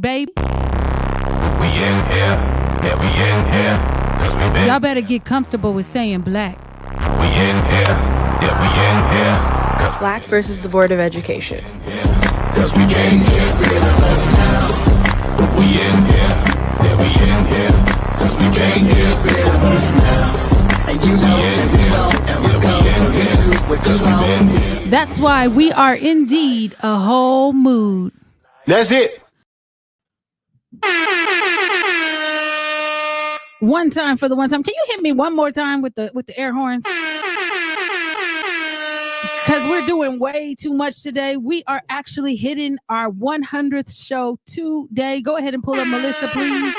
baby. We in here, yeah, we in here, 'cause we been. Y'all better get comfortable with saying black. We in here, yeah, we in here, 'cause Black versus the Board of Education. Cause we can't get rid of us now. We in here, yeah, we in here. Cause we can't get rid of us now. And you know that we won't ever go for cause we been here. That's why we are indeed a whole mood. That's it. One time for the one time. Can you hit me one more time with the air horns? Because we're doing way too much today. We are actually hitting our 100th show today. Go ahead and pull up Melissa, please.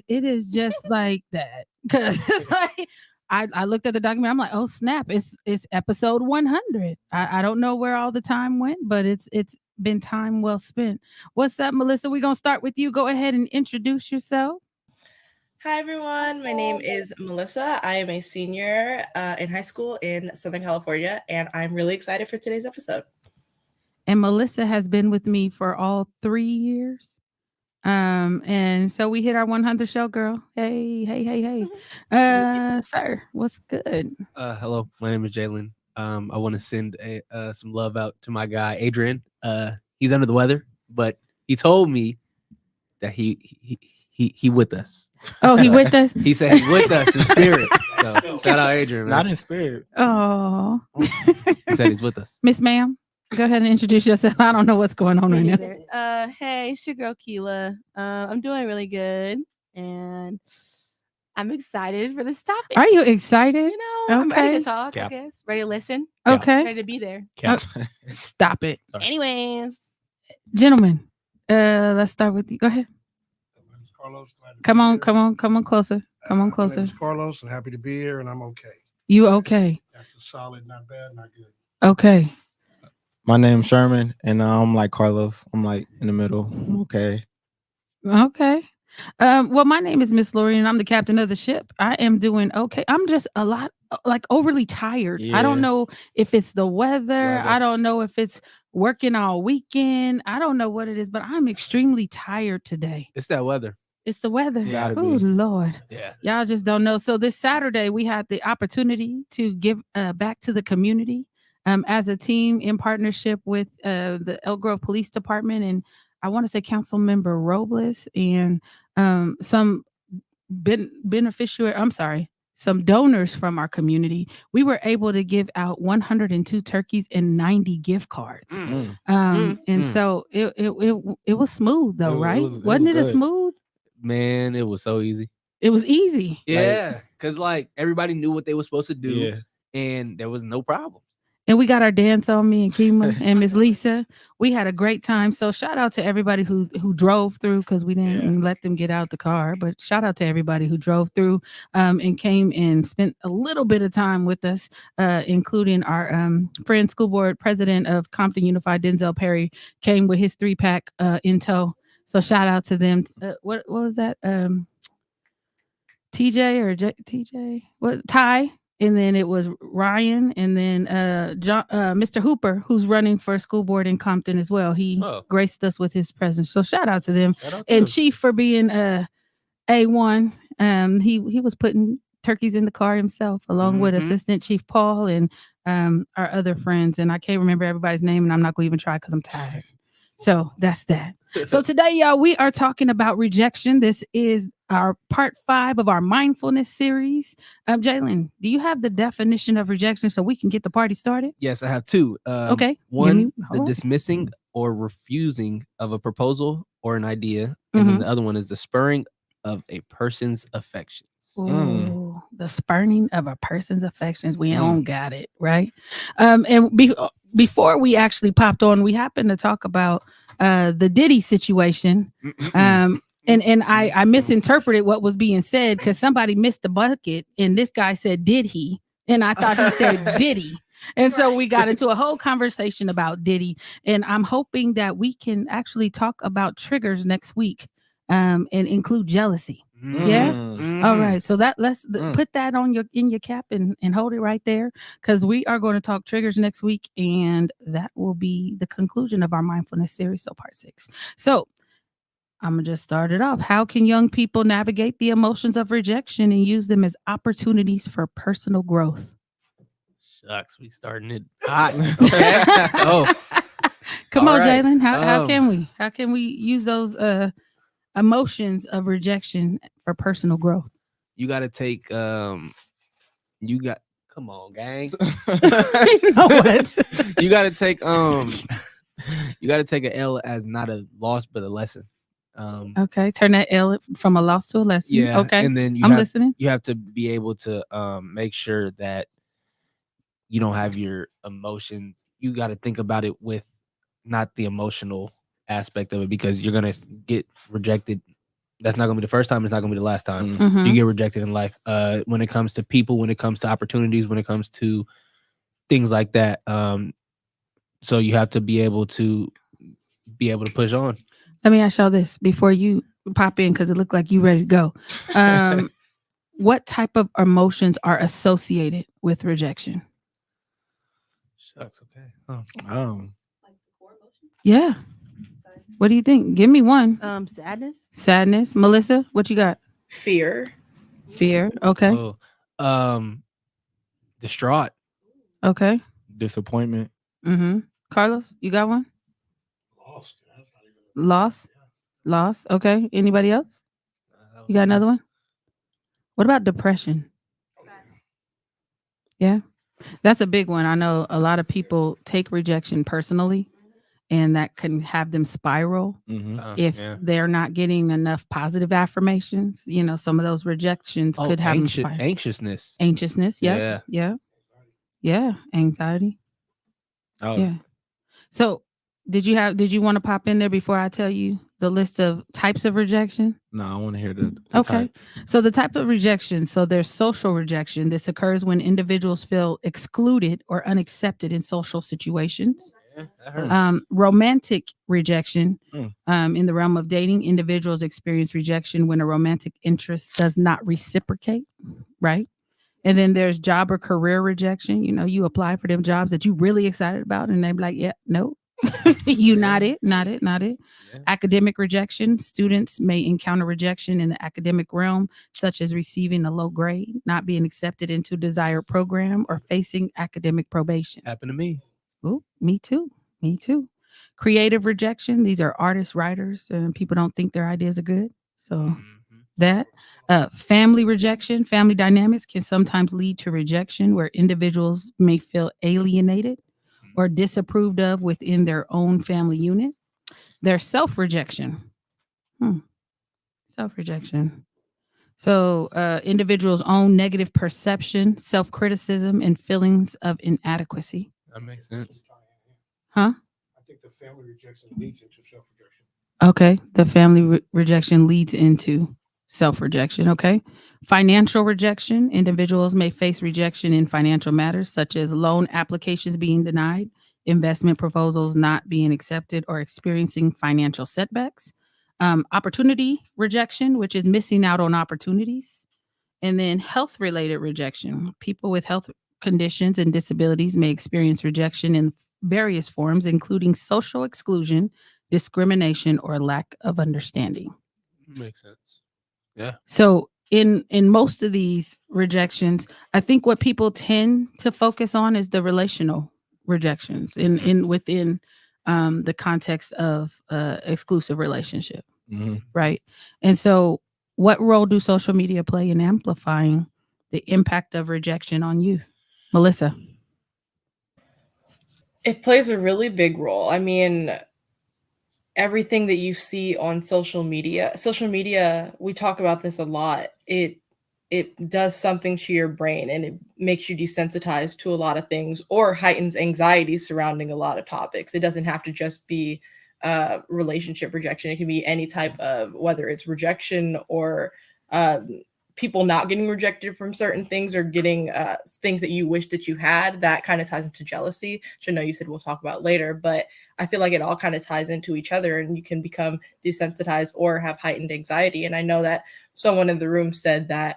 It is just like that. Because it's like I looked at the document. I'm like, oh snap! It's episode 100. I don't know where all the time went, but it's been time well spent. What's up, Melissa? We're gonna start with you. Go ahead and introduce yourself. Hi, everyone. My name is Melissa. I am a senior in high school in Southern California, and I'm really excited for today's episode. And Melissa has been with me for all 3 years. And so we hit our 100th show, girl. Hey. Sir, what's good? Hello, my name is Jalen. I want to send some love out to my guy, Adrian. He's under the weather, but he told me that he with us. Oh, he with us? He said he's with us in spirit. So shout out Adrian, man. Not in spirit. Oh. He said he's with us. Miss Ma'am, go ahead and introduce yourself. I don't know what's going on right now. Hey, it's your girl Keela. I'm doing really good, and I'm excited for this topic. Are you excited? You know, I'm ready Okay. to talk, Cap. I guess. Ready to listen. Okay. Ready to be there. Cat. Stop it. Sorry. Anyways, Gentlemen, let's start with you. Go ahead. My name's Carlos. Glad to Come be on here. come on closer. Come on My closer. name's Carlos, and happy to be here, and I'm okay. You okay? That's a solid, not bad, not good. Okay. My name's Sherman, and I'm like Carlos. I'm like in the middle. I'm okay. Okay. Well, my name is Miss Lori, and I'm the captain of the ship. I am doing okay. I'm just a lot like overly tired. I don't Yeah. know if it's the weather. Weather. I don't know if it's working all weekend. I don't know what it is, but I'm extremely tired today. It's that weather. It's the weather. Gotta Oh, be. Lord. Yeah. Y'all just don't know. So this Saturday, we had the opportunity to give back to the community as a team in partnership with the Elk Grove Police Department and I want to say Council Member Robles and some some donors from our community. We were able to give out 102 turkeys and 90 gift cards. And so it was smooth though, right? Wasn't it a good. smooth? Man, it was so easy. It was easy. Yeah. Cause like everybody knew what they were supposed to do. Yeah. And there was no problem. And we got our dance on, me and Kima and Miss Lisa. We had a great time. So shout out to everybody who drove through because we didn't let them get out the car. But shout out to everybody who drove through and came and spent a little bit of time with us, including our friend school board president of Compton Unified, Denzel Perry, came with his 3-pack in tow. So shout out to them. What was that? TJ or TJ? What? Ty? And then it was Ryan, and then Mr. Hooper, who's running for school board in Compton as well. He graced us with his presence. So shout out to them. And Chief for being A1. He was putting turkeys in the car himself, along with Assistant Chief Paul and our other friends. And I can't remember everybody's name, and I'm not going to even try because I'm tired. So that's that. So today, y'all, we are talking about rejection. This is our part 5 of our mindfulness series. Jalen, do you have the definition of rejection so we can get the party started? Yes, I have 2. Okay. One, the dismissing or refusing of a proposal or an idea. And then the other one is the spurring of a person's affections. Ooh, the spurning of a person's affections. We don't got it, right? And before we actually popped on, we happened to talk about the Diddy situation. And I misinterpreted what was being said because somebody missed the bucket and this guy said, did he? And I thought he said, did he? And so we got into a whole conversation about Diddy. And I'm hoping that we can actually talk about triggers next week and include jealousy. Yeah? Mhm. All right, so let's Mm. put that on in your cap and hold it right there, because we are going to talk triggers next week, and that will be the conclusion of our mindfulness series, so part 6. So I'm gonna just start it off. How can young people navigate the emotions of rejection and use them as opportunities for personal growth? Shucks, we starting it hot. Okay. Oh, Come all on, right. Jalen. How can we? How can we use those emotions of rejection for personal growth? You got to take you got come on, gang. You know what? You got to take you got to take an L as not a loss but a lesson. Okay, turn that L from a loss to a lesson. Yeah. Okay, And then I'm listening. you have to be able to make sure that you don't have your emotions. You got to think about it with not the emotional aspect of it, because you're gonna get rejected. That's not gonna be the first time. It's not gonna be the last time Mhm. you get rejected in life. When it comes to people, when it comes to opportunities, when it comes to things like that. So you have to be able to push on. Let me ask y'all this before you pop in, because it looked like you ready to go. What type of emotions are associated with rejection? Shucks. Okay. Oh. Oh. Yeah. What do you think? Give me one. Sadness. Sadness. Melissa, what you got? Fear. Fear. Okay. Oh. Distraught. Okay. Disappointment. Mm-hmm. Carlos, you got one? Lost. That's not even Loss. Loss. Okay. Anybody else? You got another one? What about depression? Yeah. That's a big one. I know a lot of people take rejection personally, and that can have them spiral if Yeah. they're not getting enough positive affirmations. You know, some of those rejections could have them spiral. Anxiousness. Anxiousness. Yep. Yeah. Yeah. Anxiety. Oh. Yeah. So did you want to pop in there before I tell you the list of types of rejection? No, I want to hear the Okay. type. So the type of rejection, so there's social rejection. This occurs when individuals feel excluded or unaccepted in social situations. Yeah, that hurts. Romantic rejection. Mm. In the realm of dating, individuals experience rejection when a romantic interest does not reciprocate, right? And then there's job or career rejection. You know, you apply for them jobs that you're really excited about, and they're like, yeah, no, you not it. Yeah. Academic rejection. Students may encounter rejection in the academic realm, such as receiving a low grade, not being accepted into desired program, or facing academic probation. Happened to me. Oh, me too. Me too. Creative rejection. These are artists, writers, and people don't think their ideas are good. So Mhm. that family rejection, family dynamics can sometimes lead to rejection where individuals may feel alienated or disapproved of within their own family unit. There's self-rejection. Self-rejection. So individuals' own negative perception, self-criticism, and feelings of inadequacy. That makes sense. Huh? I think the family rejection leads into self-rejection. Okay. The family rejection leads into self-rejection. Okay. Financial rejection. Individuals may face rejection in financial matters, such as loan applications being denied, investment proposals not being accepted, or experiencing financial setbacks. Opportunity rejection, which is missing out on opportunities. And then health-related rejection. People with health conditions and disabilities may experience rejection in various forms, including social exclusion, discrimination, or lack of understanding. Makes sense. Yeah. So in most of these rejections, I think what people tend to focus on is the relational rejections in within the context of exclusive relationship, right? And so what role do social media play in amplifying the impact of rejection on youth? Melissa. It plays a really big role. I mean, everything that you see on social media, we talk about this a lot. It does something to your brain, and it makes you desensitized to a lot of things, or heightens anxiety surrounding a lot of topics. It doesn't have to just be relationship rejection. It can be any type of, whether it's rejection or people not getting rejected from certain things or getting things that you wish that you had, that kind of ties into jealousy, which I know you said we'll talk about later, but I feel like it all kind of ties into each other, and you can become desensitized or have heightened anxiety. And I know that someone in the room said that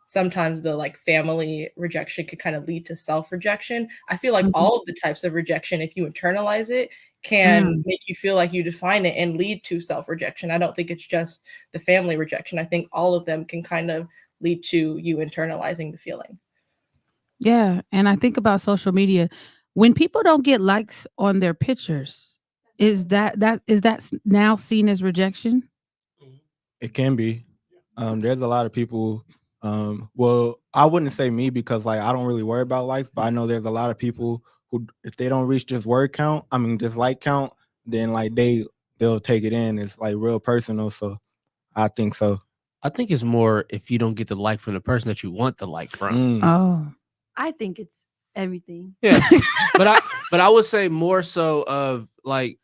sometimes the like family rejection could kind of lead to self-rejection. I feel like all of the types of rejection, if you internalize it, can make you feel like you define it and lead to self-rejection. I don't think it's just the family rejection. I think all of them can kind of lead to you internalizing the feeling. Yeah. And I think about social media. When people don't get likes on their pictures, is that now seen as rejection? It can be. There's a lot of people. Well, I wouldn't say me because like I don't really worry about likes, but I know there's a lot of people who, if they don't reach this this like count, then like they'll take it in. It's like real personal. So I think so. I think it's more if you don't get the like from the person that you want the like from. Oh, I think it's everything. Yeah, but I would say more so of like,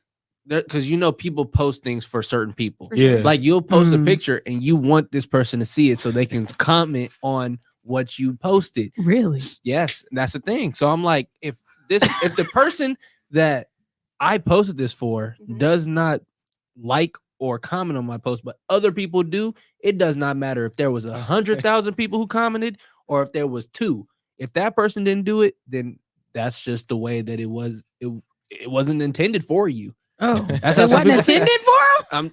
because people post things for certain people. For sure. Yeah, Like you'll post a picture and you want this person to see it so they can comment on what you posted. really? Yes, that's the thing. So I'm like, if the person that I posted this for does not like or comment on my post, but other people do, it does not matter if there was 100,000 people who commented or if there was 2. If that person didn't do it, then that's just the way that it was. It wasn't intended for you. Oh, That's it how some wasn't people intended for him?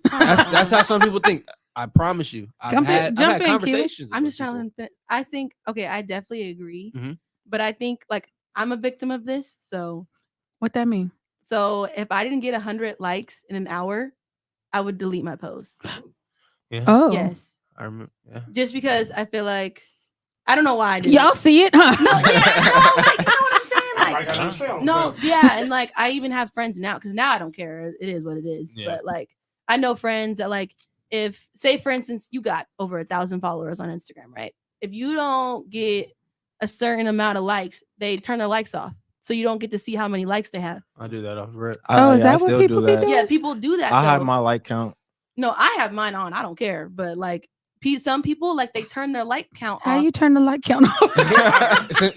That's how some people think. I promise you. I've had Keely. conversations. I'm with just trying people. to. I think I definitely agree, Mhm. but I think like I'm a victim of this. So What that mean? if I didn't get 100 likes in an hour, I would delete my post. Yeah. Oh, Yes, I remember. Yeah. just because I feel like I don't know why I did. y'all see it, huh? No, yeah, no, like you know what I'm saying? Everybody got Like, themselves. no, yeah, and like I even have friends now because now I don't care. It is what it is. Yeah. But like I know friends that like if say for instance you got over 1,000 followers on Instagram, right? If you don't get a certain amount of likes, they turn their likes off, so you don't get to see how many likes they have. I do that off rip. Oh, is I that what still people do be that. doing? Yeah, people do that. I though. have my like count. No, I have mine on. I don't care. But like some people like they turn their like count How off. you turn the like count off? Click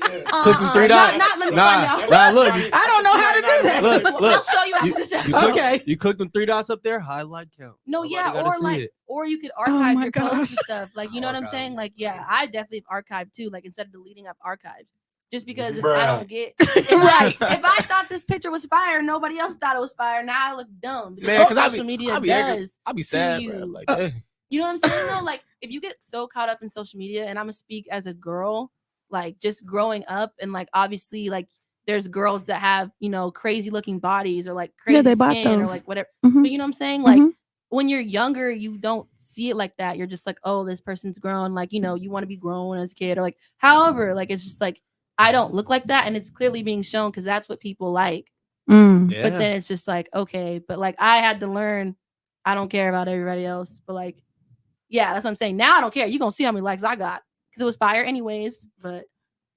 them 3 dots. Not let me Nah, find out. nah, look. I don't know how to do that. Look. I'll show you after this episode. Okay. You click them 3 dots up there. Highlight count. No, Nobody yeah, gotta or see like, it. or you could Oh archive my your posts gosh. and stuff. Like, you know what I'm saying? Like, yeah, I definitely have archived too. Like, instead of deleting, I've archived. Just because if I don't get Right. if I thought this picture was fire, nobody else thought it was fire. Now I look dumb. Because Man, what because social media I'll be does sad, to bro. you. Like, hey. You know what I'm saying though? Like if you get so caught up in social media, and I'm gonna speak as a girl, like just growing up, and like obviously like there's girls that have crazy looking bodies or like crazy they bought skin or those. like whatever. Mhm. But you know what I'm saying? Like Mhm. when you're younger, you don't see it like that. You're just like, oh, this person's grown. Like you want to be grown as a kid or like however. Like it's just like I don't look like that, and it's clearly being shown because that's what people like. Mm. But then it's just like okay, but like I had to learn. I don't care about everybody else, but like. Yeah, that's what I'm saying. Now I don't care. You're gonna see how many likes I got because it was fire anyways. But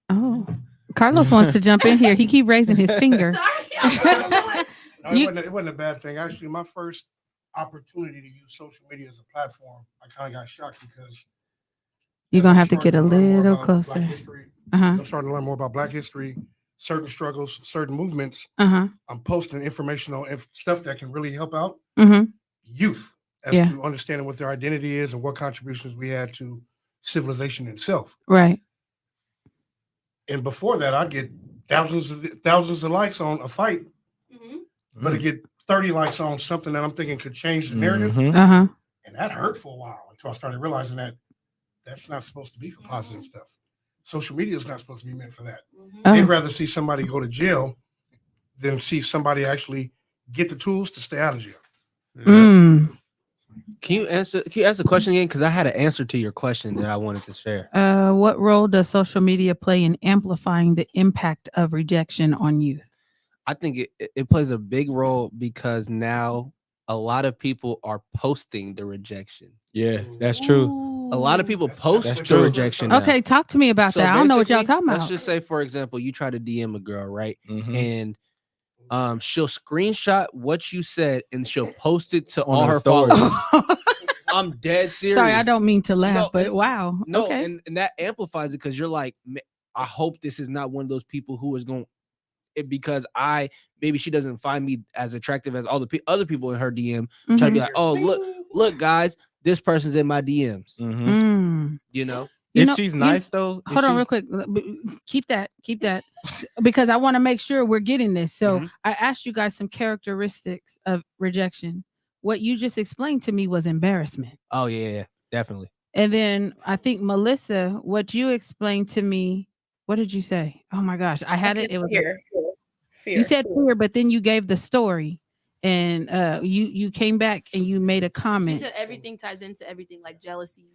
Oh, Carlos wants to jump in here. He keep raising his finger. sorry. No, it wasn't a bad thing. Actually, my first opportunity to use social media as a platform, I kind of got shocked because You're as gonna I'm have to get a starting learn more little about closer. Black history, Uh-huh. I'm starting to learn more about Black history, certain struggles, certain movements. Uh-huh. I'm posting informational stuff that can really help out Mm-hmm. youth as Yeah. to understanding what their identity is and what contributions we had to civilization itself. Right. And before that, I'd get thousands of likes on a fight, but I get 30 likes on something that I'm thinking could change the narrative. Mhm. Uh-huh. And that hurt for a while until I started realizing that that's not supposed to be for positive stuff. Social media is not supposed to be meant for that. Oh. They'd rather see somebody go to jail than see somebody actually get the tools to stay out of jail. Mm. Can you ask the question again? Because I had an answer to your question that I wanted to share. What role does social media play in amplifying the impact of rejection on youth? I think it plays a big role because now a lot of people are posting the rejection. Yeah, that's true. Ooh. A lot of people That's post the true. rejection. Now. Okay, talk to me about So that. I don't know what y'all basically, talking about. Let's just say, for example, you try to DM a girl, right? Mhm. And she'll screenshot what you said and she'll post it to On all her her story. followers. I'm dead serious. Sorry, I don't mean to laugh, No, but and- wow. No, okay. and that amplifies it because you're like, I hope this is not one of those people who is going because maybe she doesn't find me as attractive as all the other people in her DM. Try to be like, oh look, guys, this person's in my DMs. You know. If she's nice though, hold on real quick. Keep that because I want to make sure we're getting this. So I asked you guys some characteristics of rejection. What you just explained to me was embarrassment. Oh yeah, definitely. And then I think Melissa, what you explained to me, what did you say? Oh my gosh, I had it. It was fear. You said fear, but then you gave the story, and you came back and you made a comment. She said everything ties into everything, like jealousy.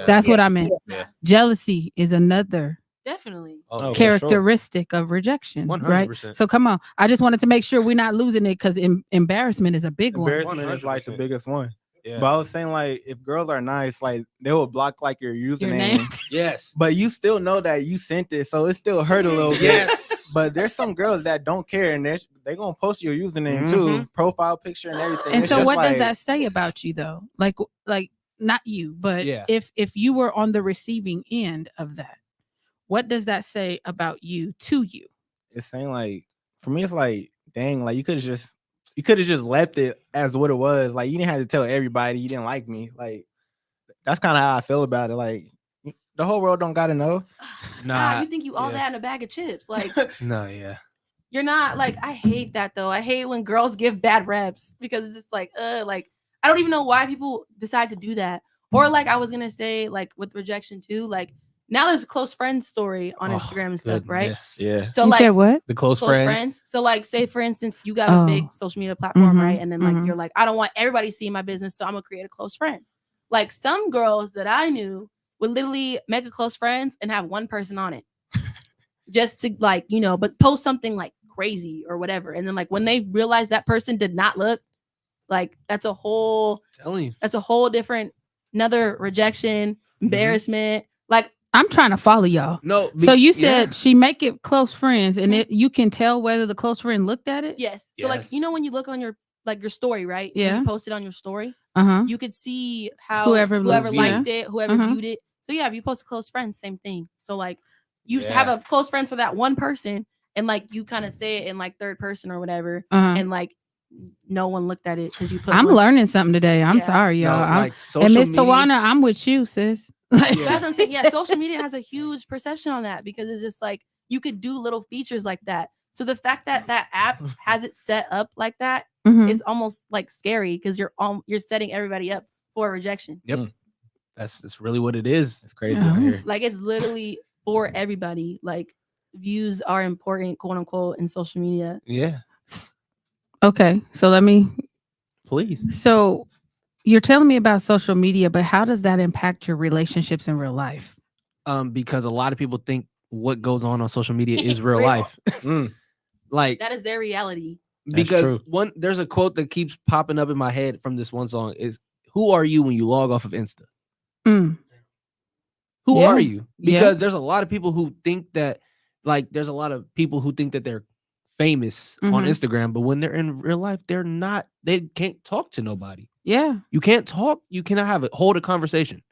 That's what I meant. Yeah. Jealousy is another Definitely characteristic of rejection, 100%. Right? So come on, I just wanted to make sure we're not losing it because embarrassment is a big one. Embarrassment is like the biggest one. Yeah. But I was saying, like, if girls are nice, like they will block like your username. Yes. But you still know that you sent it, so it still hurt a little bit. Yes. But there's some girls that don't care, and they're gonna post your username too, profile picture and everything. And so, what does that say about you, though? Like not you, but if you were on the receiving end of that, what does that say about you to you? It's saying, like, for me, it's like, dang, like you could have just left it as what it was. Like, you didn't have to tell everybody you didn't like me. Like, that's kind of how I feel about it. Like, the whole world don't gotta know. Nah, you think you all that in a bag of chips? Like, no, yeah. You're not like. I hate that though. I hate when girls give bad reps because it's just like I don't even know why people decide to do that. Or like I was gonna say, like with rejection too, like now there's a close friends story on Instagram and stuff, right? Yeah. So you like said what? The close friends. So like say for instance, you got a big social media platform, right? And then like you're like, I don't want everybody seeing my business, so I'm gonna create a close friends. Like some girls that I knew would literally make a close friends and have one person on it. Just to like, but post something like crazy or whatever. And then like when they realize that person did not look like that's a whole different another rejection, embarrassment. Like I'm trying to follow y'all. No, so you said she make it close friends, and you can tell whether the close friend looked at it. Yes. So like when you look on your story, right? Yeah. When you post it on your story. You could see how whoever liked it, whoever viewed it. So yeah, if you post close friends, same thing. So like you have a close friends for that one person, and like you kind of say it in like third person or whatever, and like no one looked at it because you put. I'm learning something today. I'm sorry, y'all. And Miss Tawana, I'm with you, sis. That's what I'm saying. Yeah, social media has a huge perception on that because it's just like you could do little features like that. So the fact that that app has it set up like that is almost like scary because you're setting everybody up for rejection. Yep, that's really what it is. It's crazy out here. Like it's literally for everybody. Like views are important, quote unquote, in social media. Yeah. Okay, so let me please. So you're telling me about social media, but how does that impact your relationships in real life? Because a lot of people think what goes on social media is real life. Like that is their reality. Because there's a quote that keeps popping up in my head from this one song is, "Who are you when you log off of Insta?" Who are you? Because there's a lot of people who think that, like, there's a lot of people who think that they're famous on Instagram, but when they're in real life, they're not. They can't talk to nobody. Yeah, you can't talk. You cannot hold a conversation.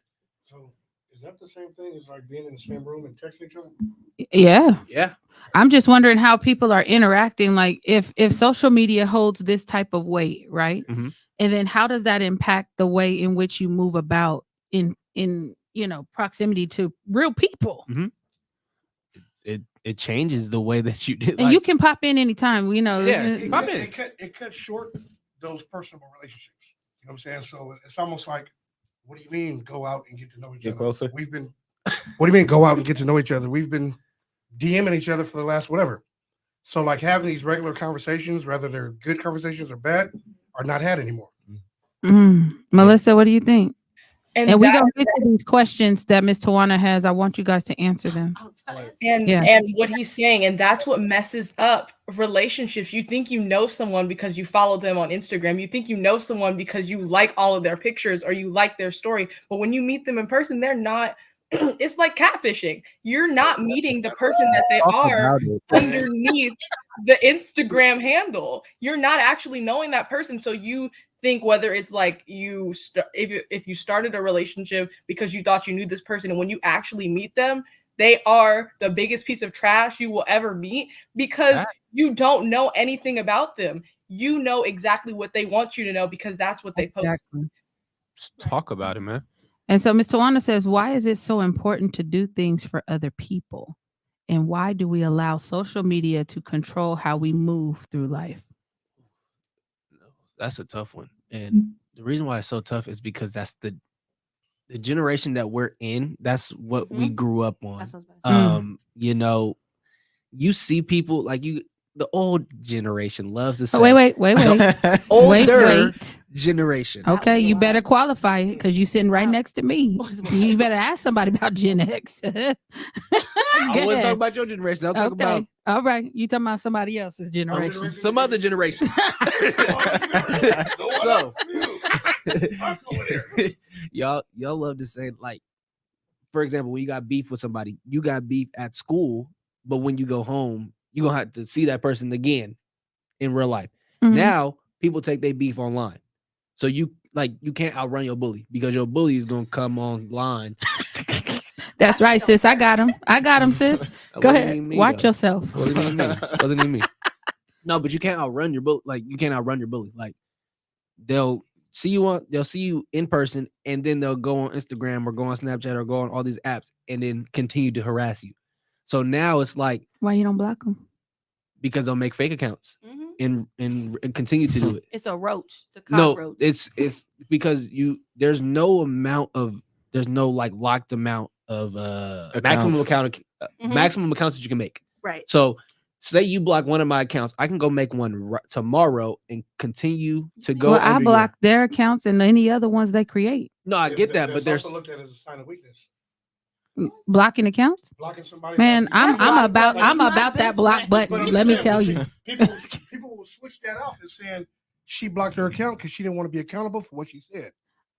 So is that the same thing as like being in the same room and texting each other? Yeah. I'm just wondering how people are interacting. Like if social media holds this type of weight, right? And then how does that impact the way in which you move about in proximity to real people? It changes the way that you did. And you can pop in anytime. It cuts short those personal relationships. You know what I'm saying? So it's almost like, what do you mean go out and get to know each other? Closer. What do you mean go out and get to know each other? We've been DMing each other for the last whatever. So like having these regular conversations, whether they're good conversations or bad, are not had anymore. Melissa, what do you think? And we don't get to these questions that Ms. Tawana has. I want you guys to answer them. And what he's saying, and that's what messes up relationships. You think you know someone because you follow them on Instagram. You think you know someone because you like all of their pictures or you like their story. But when you meet them in person, they're not. It's like catfishing. You're not meeting the person that they are underneath the Instagram handle. You're not actually knowing that person. So you think whether it's like if you started a relationship because you thought you knew this person, and when you actually meet them, they are the biggest piece of trash you will ever meet, because you don't know anything about them. You know exactly what they want you to know because that's what they post. Exactly. Just talk about it, man. And so Ms. Tawana says, why is it so important to do things for other people? And why do we allow social media to control how we move through life? That's a tough one. And the reason why it's so tough is because that's the generation that we're in. That's what we grew up on. That's what I was about to say. You know, you see people like the old generation loves to say, Wait. older generation. Okay, you better qualify it because you're sitting right next to me. You better ask somebody about Gen X. I wasn't talking about your generation. I'll talk about all right. You talking about somebody else's generation. some other generations. So y'all love to say, like, for example, when you got beef with somebody, you got beef at school, but when you go home, you're gonna have to see that person again in real life. Mhm. Now people take their beef online. So you can't outrun your bully because your bully is gonna come online. That's right, sis. I got him, sis. Go ahead. Watch yourself. Wasn't even me. No, but you can't outrun your bully. Like, you can't outrun your bully. Like, they'll see you in person, and then they'll go on Instagram or go on Snapchat or go on all these apps and then continue to harass you. So now it's like, why you don't block them? Because they'll make fake accounts and continue to do it. It's a roach. It's a cockroach. No, it's because there's no like locked amount of maximum accounts that you can make. Right. So say you block one of my accounts, I can go make one tomorrow and continue to go. Well, I block their accounts and any other ones they create. No, I get that, but there's also looked at as a sign of weakness. Blocking accounts? Blocking somebody. Man, I'm about that block button. Let me tell you. People will switch that off and saying she blocked her account because she didn't want to be accountable for what she said.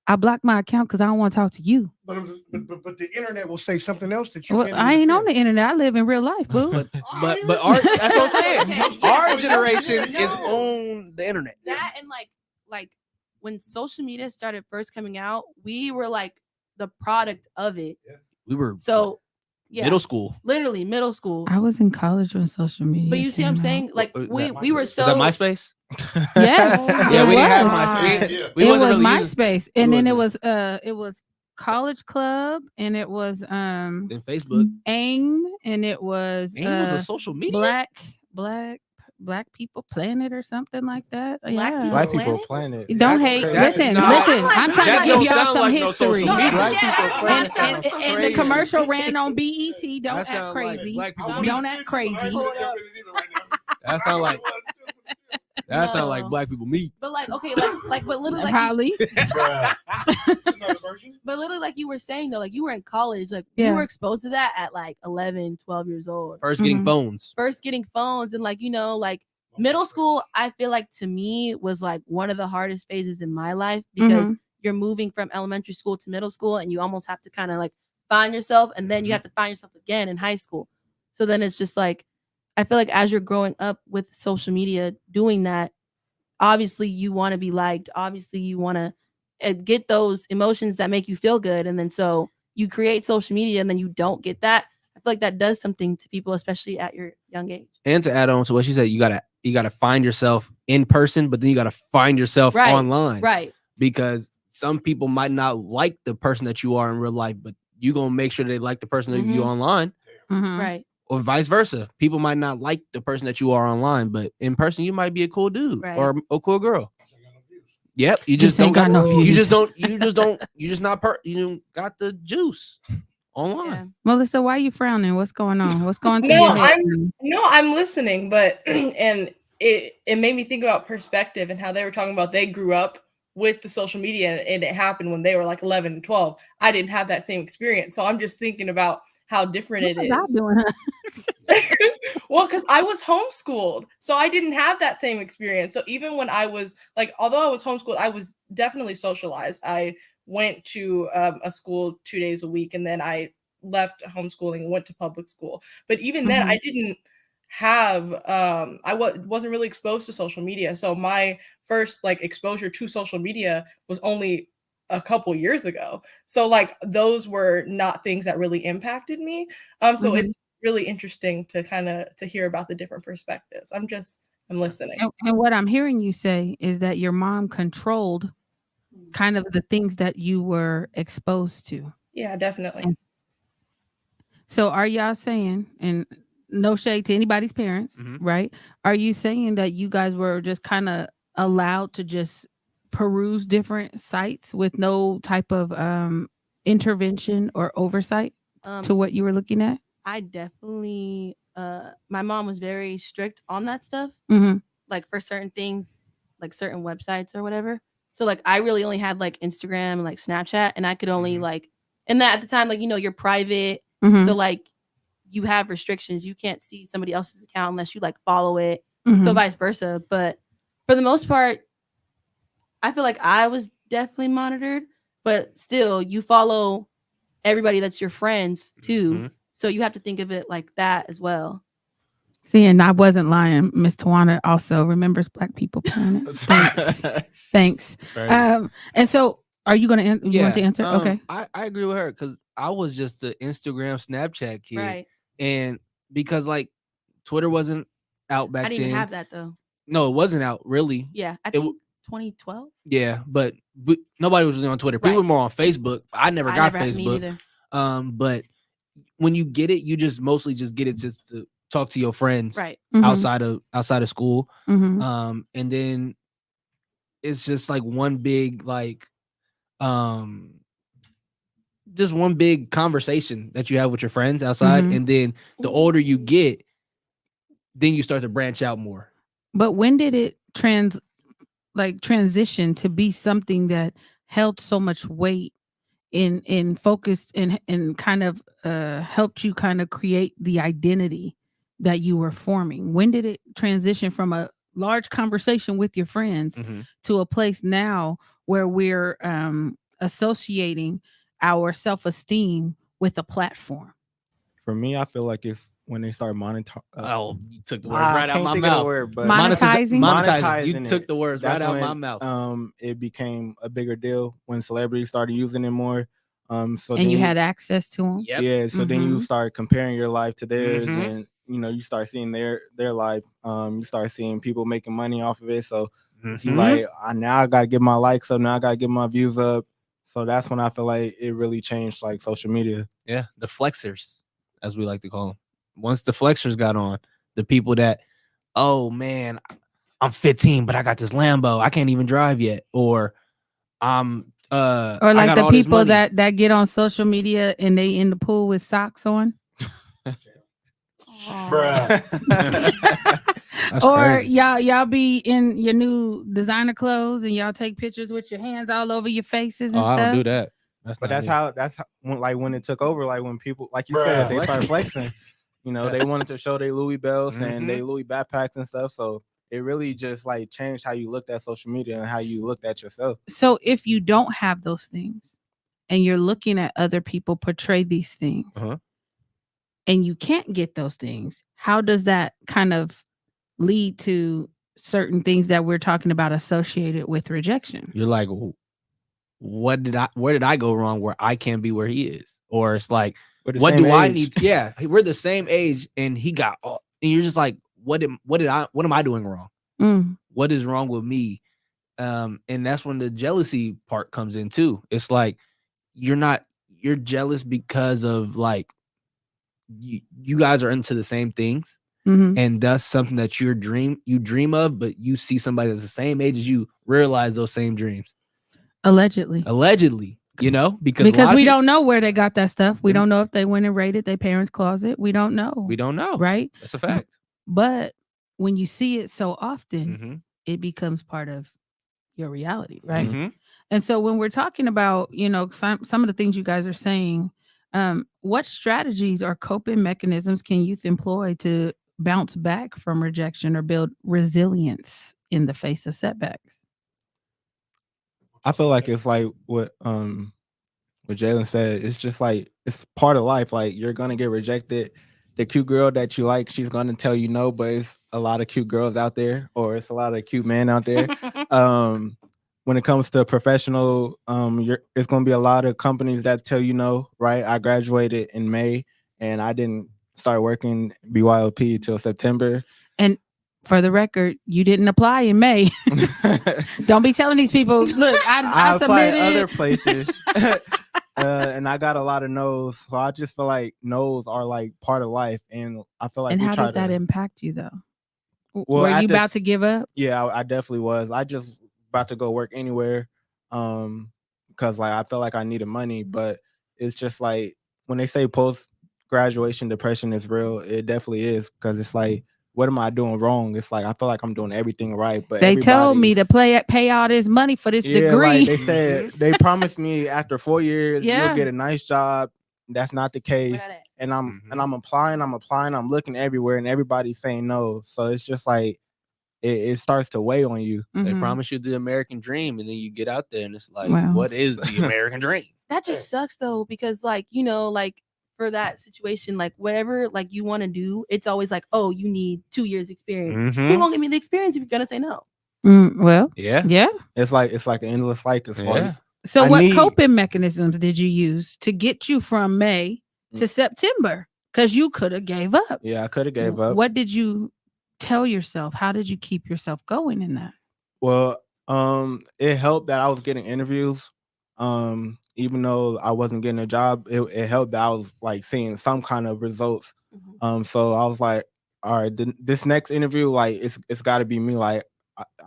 I blocked my account because I don't want to talk to you. But the internet will say something else that you. Well, I ain't on the internet. I live in real life, boo. but that's what I'm saying. Our generation is on the internet. That and like when social media started first coming out, we were like the product of it. Yeah. We were middle school. Literally middle school. I was in college when social media. But you see what I'm saying? Like we were so. Is that MySpace? Yes. Yeah, we didn't have MySpace. MySpace. It was MySpace, and then it was College Club, and it was then Facebook. AIM, and it was AIM was a social media. Black People Planet or something like that. Black People Planet. Don't hate. Listen. I'm trying to give y'all some history. Black People Planet. And the commercial ran on BET. Don't act crazy. Don't act crazy. That sound like Black People Meet. But like, okay, like, but literally, like, probably. But literally, like you were saying though, like you were in college, like you were exposed to that at like 11, 12 years old. First getting phones, and like like middle school. I feel like to me was like one of the hardest phases in my life because you're moving from elementary school to middle school, and you almost have to kind of like find yourself, and then you have to find yourself again in high school. So then it's just like, I feel like as you're growing up with social media doing that, obviously you want to be liked. Obviously you want to get those emotions that make you feel good. And then so you create social media and then you don't get that. I feel like that does something to people, especially at your young age. And to add on to what she said, you gotta find yourself in person, but then you gotta find yourself online. Right. Because some people might not like the person that you are in real life, but you're gonna make sure they like the person that you online. Right. Or vice versa. People might not like the person that you are online, but in person you might be a cool dude or a cool girl. Yep, you just don't got no views. You just got the juice online. Yeah. Melissa, why are you frowning? What's going on? What's going through your head? I'm listening, but and it made me think about perspective and how they were talking about they grew up with the social media and it happened when they were like 11 and 12. I didn't have that same experience. So I'm just thinking about how different it is. Well, because I was homeschooled, so I didn't have that same experience. So even when I was like, although I was homeschooled, I was definitely socialized. I went to a school 2 days a week, and then I left homeschooling and went to public school. But even then, I didn't have wasn't really exposed to social media. So my first like exposure to social media was only a couple years ago. So like those were not things that really impacted me. So it's really interesting to kind of to hear about the different perspectives. I'm listening. And what I'm hearing you say is that your mom controlled kind of the things that you were exposed to. Yeah, definitely. And so are y'all saying, and no shade to anybody's parents, right? Are you saying that you guys were just kind of allowed to just peruse different sites with no type of intervention or oversight to what you were looking at? I definitely my mom was very strict on that stuff. Like for certain things, like certain websites or whatever. So like I really only had like Instagram and like Snapchat, and I could only like, and that at the time, like, you know, you're private. So like you have restrictions. You can't see somebody else's account unless you like follow it. So vice versa. But for the most part, I feel like I was definitely monitored, but still you follow everybody that's your friends too. So you have to think of it like that as well. See, and I wasn't lying. Miss Tawana also remembers Black People Planet. Thanks. Thanks. And so are you going to want to answer? Okay. I agree with her because I was just the Instagram, Snapchat kid. Right. And because like Twitter wasn't out back then. I didn't even have that though. No, it wasn't out really. Yeah. I think 2012. Yeah, but nobody was really on Twitter. People were more on Facebook. I never got Facebook. But when you get it, you just mostly just get it just to talk to your friends outside of school. And then it's just like one big like just one big conversation that you have with your friends outside. And then the older you get, then you start to branch out more. But when did it transition to be something that held so much weight in focused and kind of helped you kind of create the identity that you were forming? When did it transition from a large conversation with your friends to a place now where we're associating our self-esteem with a platform? For me, I feel like it's when they start monetizing. You took the words right out of my mouth. Monetizing. You took the words right out of my mouth. It became a bigger deal when celebrities started using it more. So and you had access to them. Yeah. So then you start comparing your life to theirs, and you know you start seeing their life. You start seeing people making money off of it. So you like, now I gotta get my likes up. Now I gotta get my views up. So that's when I feel like it really changed, like social media. Yeah, the flexers, as we like to call them. Once the flexers got on, the people that, oh man, I'm 15, but I got this Lambo. I can't even drive yet. Or I'm or like the people that get on social media and they in the pool with socks on. Or y'all be in your new designer clothes and y'all take pictures with your hands all over your faces and stuff. I don't do that. That's how when it took over, like when people, like you said, they started flexing. You know, they wanted to show their Louis belts and their Louis backpacks and stuff. So it really just like changed how you looked at social media and how you looked at yourself. So if you don't have those things and you're looking at other people portray these things and you can't get those things, how does that kind of lead to certain things that we're talking about associated with rejection? You're like, where did I go wrong where I can't be where he is? Or it's like, what do I need? Yeah, we're the same age and he got all, and you're just like, what am I doing wrong? What is wrong with me? And that's when the jealousy part comes in too. It's like you're jealous because of like you guys are into the same things. And that's something that you dream of, but you see somebody that's the same age as you realize those same dreams. Allegedly, you know, because we don't know where they got that stuff. We don't know if they went and raided their parents' closet. We don't know. Right? That's a fact. But when you see it so often, it becomes part of your reality, right? And so when we're talking about, you know, some of the things you guys are saying, what strategies or coping mechanisms can youth employ to bounce back from rejection or build resilience in the face of setbacks? I feel like it's like what Jalen said. It's just like it's part of life. Like you're gonna get rejected. the cute girl that you like, she's gonna tell you no, but it's a lot of cute girls out there, or it's a lot of cute men out there. When it comes to professional, it's gonna be a lot of companies that tell you no, right? I graduated in May, and I didn't start working BYOP till September. And for the record, you didn't apply in May. Don't be telling these people, look, I applied submitted other places. And I got a lot of no's, so I just feel like no's are like part of life, and I feel like and we how try did that to. impact you though? Well, Were at you the about to give up? Yeah, I definitely was. I just about to go work anywhere, because like I felt like I needed money, but it's just like when they say post graduation depression is real, it definitely is, because it's like, what am I doing wrong? It's like I feel like I'm doing everything right, but They told everybody, me to pay all this money for this yeah, degree. like they said, they promised me after 4 years Yeah. you'll get a nice job. That's not the case. And I'm applying, I'm looking everywhere, and everybody's saying no. So it's just like it starts to weigh on you. They promise you the American dream, and then you get out there and it's like, Wow. what is the American dream? That just sucks though, because like, you know, like for that situation, like whatever like you want to do, it's always like, oh, you need 2 years experience. Who gonna give me the experience if you're gonna say no? Well, yeah. It's like an endless cycle. So I what need- coping mechanisms did you use to get you from May to September? Because you could have gave up. Yeah, I could have gave up. What did you tell yourself? How did you keep yourself going in that? Well, it helped that I was getting interviews. Even though I wasn't getting a job, it helped that I was like seeing some kind of results. So I was like, all right, this next interview, like it's got to be me. Like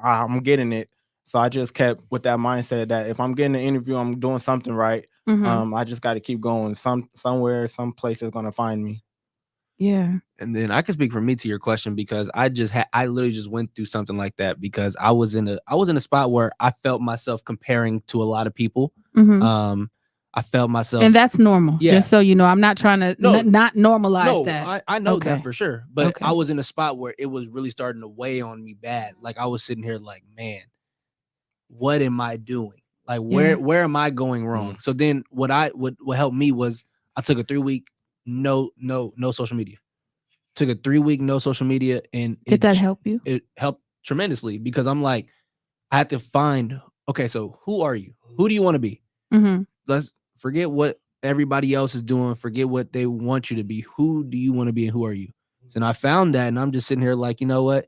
I'm getting it. So I just kept with that mindset that if I'm getting an interview, I'm doing something right. I just got to keep going. Somewhere, some place is gonna find me. Yeah. And then I can speak for me to your question, because I literally just went through something like that, because I was in a spot where I felt myself comparing to a lot of people. I felt myself, and that's normal. Yeah. Just so you know, I'm not trying to not normalize that. No, I know that for sure. But Okay. I was in a spot where it was really starting to weigh on me bad. Like I was sitting here like, man, what am I doing? Like where am I going wrong? So then what helped me was I took a 3-week no social media. Took a 3-week no social media, and Did that help you? It helped tremendously, because I'm like, I had to find, okay, so who are you? Who do you want to be? Let's forget what everybody else is doing. Forget what they want you to be. Who do you want to be, and who are you? And I found that, and I'm just sitting here like, you know what?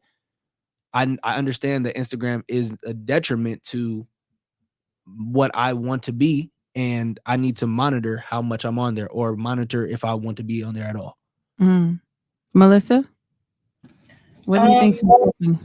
I understand that Instagram is a detriment to what I want to be, and I need to monitor how much I'm on there, or monitor if I want to be on there at all. Melissa, what do you think's important?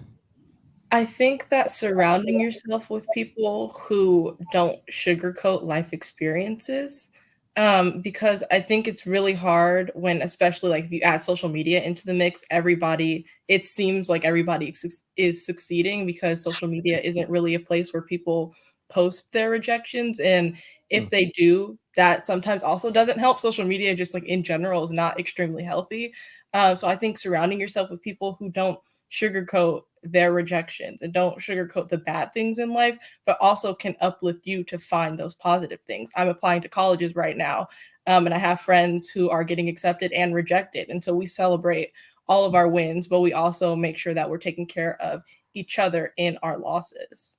I think that surrounding yourself with people who don't sugarcoat life experiences, because I think it's really hard when, especially like if you add social media into the mix, it seems like everybody is succeeding, because social media isn't really a place where people post their rejections. And if they do, that sometimes also doesn't help. Social media, just like in general, is not extremely healthy. So I think surrounding yourself with people who don't sugarcoat their rejections and don't sugarcoat the bad things in life, but also can uplift you to find those positive things. I'm applying to colleges right now, and I have friends who are getting accepted and rejected. And so we celebrate all of our wins, but we also make sure that we're taking care of each other in our losses.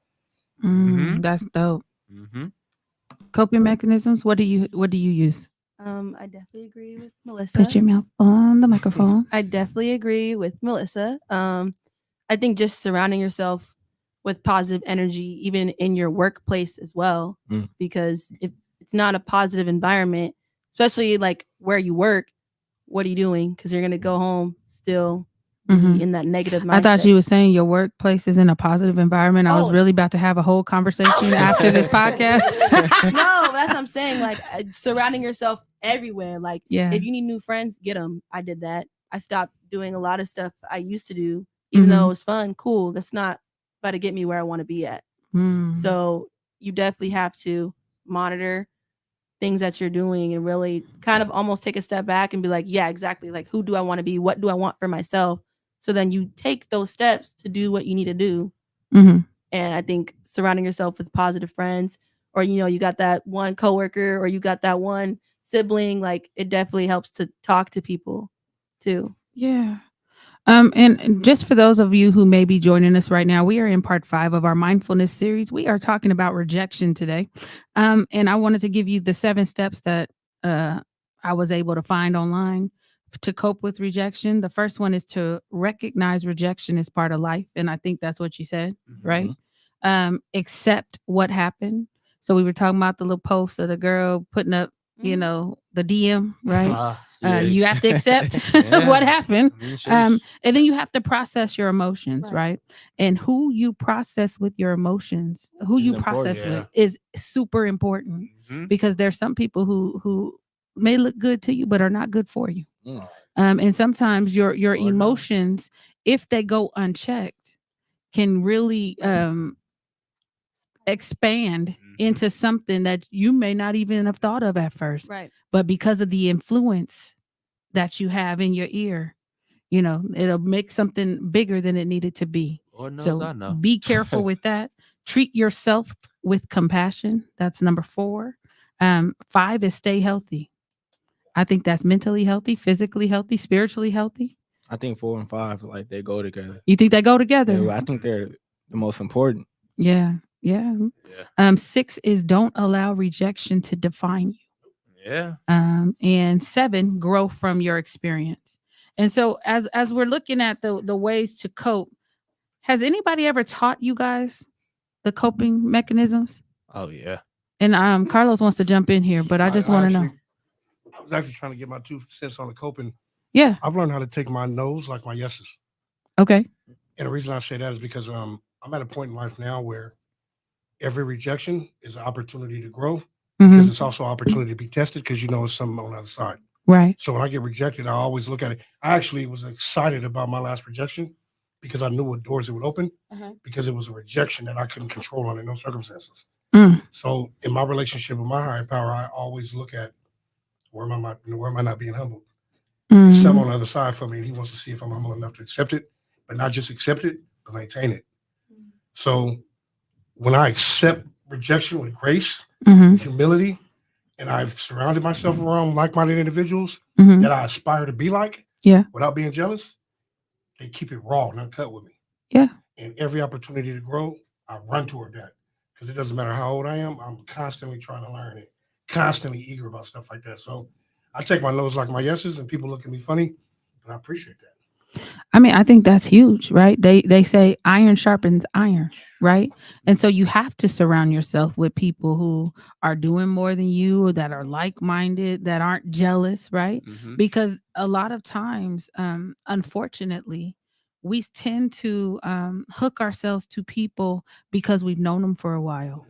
That's dope. Coping mechanisms. What do you use? I definitely agree with Melissa. Put your mouth on the microphone. I definitely agree with Melissa. I think just surrounding yourself with positive energy, even in your workplace as well, because if it's not a positive environment, especially like where you work, what are you doing? Because you're going to go home still be in that negative mindset. I thought you were saying your workplace is in a positive environment. I was really about to have a whole conversation after this podcast. No, that's what I'm saying. Like surrounding yourself everywhere. Like if you need new friends, get them. I did that. I stopped doing a lot of stuff I used to do, even though it was fun, cool. That's not about to get me where I want to be at. So you definitely have to monitor things that you're doing and really kind of almost take a step back and be like, yeah, exactly. Like, who do I want to be? What do I want for myself? So then you take those steps to do what you need to do. And I think surrounding yourself with positive friends, or, you got that one coworker, or you got that one sibling, like it definitely helps to talk to people too. Yeah. And just for those of you who may be joining us right now, we are in part 5 of our mindfulness series. We are talking about rejection today. And I wanted to give you the 7 steps that I was able to find online to cope with rejection. The first one is to recognize rejection as part of life. And I think that's what you said, right? Accept what happened. So we were talking about the little post of the girl putting up, you know, the DM, right? You have to accept what happened. And then you have to process your emotions, right? And who you process with your emotions, who you process with is super important because there's some people who may look good to you but are not good for you. And sometimes your emotions, if they go unchecked, can really expand into something that you may not even have thought of at first. Right. But because of the influence that you have in your ear, you know, it'll make something bigger than it needed to be. Lord knows So I know. be careful with that. Treat yourself with compassion. That's number 4. 5 is stay healthy. I think that's mentally healthy, physically healthy, spiritually healthy. I think 4 and 5 like they go together. You think they go together? Yeah, I think they're the most important. Yeah. 6 is don't allow rejection to define you. Yeah. And 7, grow from your experience. And so as we're looking at the ways to cope, has anybody ever taught you guys the coping mechanisms? Oh yeah. And Carlos wants to jump in here, but I just want to know. I was actually trying to get my 2 cents on the coping. Yeah. I've learned how to take my no's like my yeses. Okay. And the reason I say that is because I'm at a point in life now where every rejection is an opportunity to grow because it's also an opportunity to be tested because you know it's something on the other side. Right. So when I get rejected, I always look at it. I actually was excited about my last rejection because I knew what doors it would open because it was a rejection that I couldn't control under no circumstances. So in my relationship with my higher power, I always look at where am I not being humbled? There's something on the other side for me, and he wants to see if I'm humble enough to accept it, but not just accept it, but maintain it. So when I accept rejection with grace, humility, and I've surrounded myself around like-minded individuals that I aspire to be like, without being jealous, they keep it raw and uncut with me. Yeah. And every opportunity to grow, I run toward that because it doesn't matter how old I am. I'm constantly trying to learn it, constantly eager about stuff like that. So I take my no's like my yeses, and people look at me funny, and I appreciate that. I mean, I think that's huge, right? They say iron sharpens iron, right? And so you have to surround yourself with people who are doing more than you, that are like-minded, that aren't jealous, right? Because a lot of times, unfortunately, we tend to hook ourselves to people because we've known them for a while.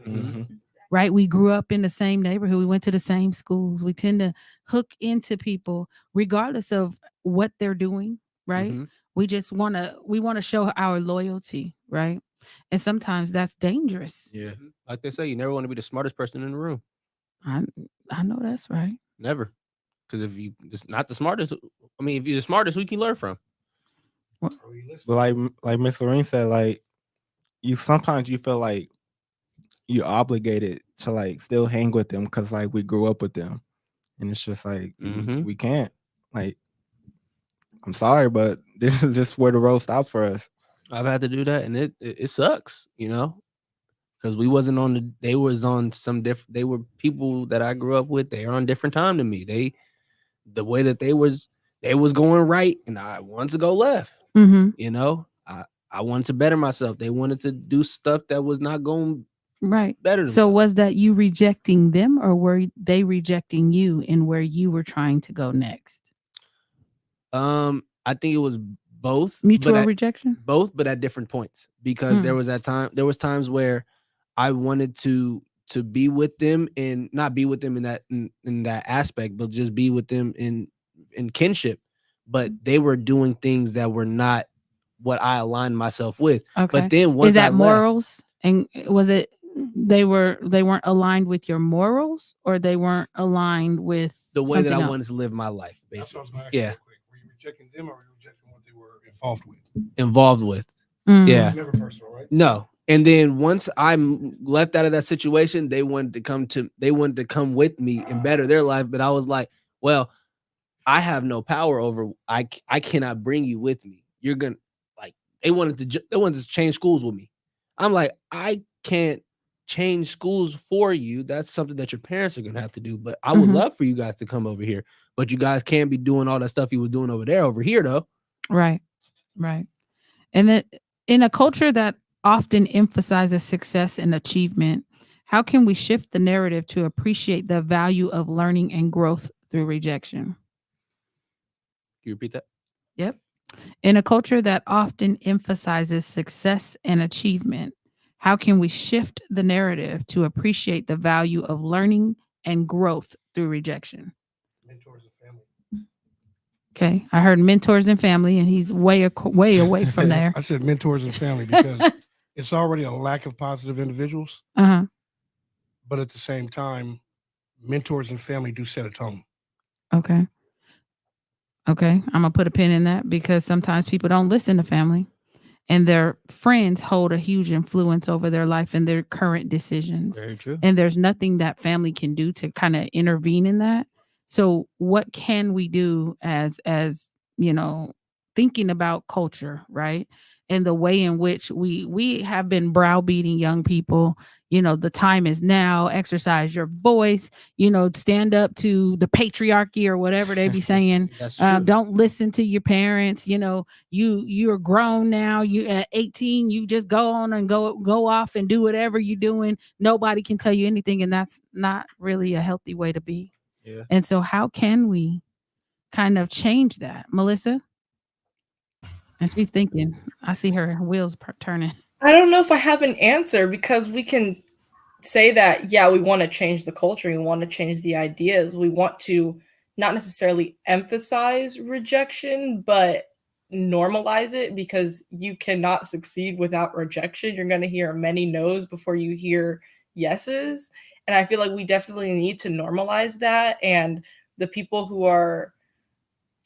Right? We grew up in the same neighborhood. We went to the same schools. We tend to hook into people regardless of what they're doing, right? We just want to show our loyalty, right? And sometimes that's dangerous. Yeah. Like they say, you never want to be the smartest person in the room. I know that's right. Never. Because if you just not the smartest, I mean, if you're the smartest, who you can learn from? But like Miss Lorraine said, like sometimes you feel like you're obligated to like still hang with them because like we grew up with them, and it's just like we can't. Like, I'm sorry, but this is just where the road stops for us. I've had to do that, and it sucks, you know, because we wasn't on they was on some different. They were people that I grew up with. They are on different time to me. The way that they was going right, and I wanted to go left. You know, I wanted to better myself. They wanted to do stuff that was not going right better. So was that you rejecting them, or were they rejecting you in where you were trying to go next? I think it was both. Mutual rejection? Both, but at different points. Because there was times where I wanted to be with them and not be with them in that aspect, but just be with them in kinship. But they were doing things that were not what I aligned myself with. Okay. But then once is that morals? And was it they weren't aligned with your morals, or they weren't aligned with the way that I else? wanted to live my life, basically. Yeah. Were you rejecting them, or were you rejecting what they were involved with? Yeah. It's never personal, right? No. And then once I'm left out of that situation, they wanted to come with me and better their life. But I was like, well, I have no power over. I cannot bring you with me. You're gonna like they wanted to change schools with me. I'm like, I can't change schools for you. That's something that your parents are gonna have to do. But I would love for you guys to come over here. But you guys can't be doing all that stuff you were doing over here though. Right. And then in a culture that often emphasizes success and achievement, how can we shift the narrative to appreciate the value of learning and growth through rejection? Can you repeat that? Yep. In a culture that often emphasizes success and achievement, how can we shift the narrative to appreciate the value of learning and growth through rejection? Mentors and family. Okay, I heard mentors and family, and he's way away from there. I said mentors and family because it's already a lack of positive individuals. But at the same time, mentors and family do set a tone. Okay, I'm gonna put a pin in that because sometimes people don't listen to family, and their friends hold a huge influence over their life and their current decisions. Very true. And there's nothing that family can do to kind of intervene in that. So what can we do as thinking about culture, right? And the way in which we have been browbeating young people, the time is now, exercise your voice, stand up to the patriarchy or whatever they be saying. That's true. Don't listen to your parents. You're grown now. You at 18, you just go on and go off and do whatever you're doing. Nobody can tell you anything. And that's not really a healthy way to be. Yeah. And so how can we kind of change that, Melissa? And she's thinking. I see her wheels turning. I don't know if I have an answer because we can say that, yeah, we want to change the culture. We want to change the ideas. We want to not necessarily emphasize rejection, but normalize it because you cannot succeed without rejection. You're going to hear many no's before you hear yeses. And I feel like we definitely need to normalize that. And the people who are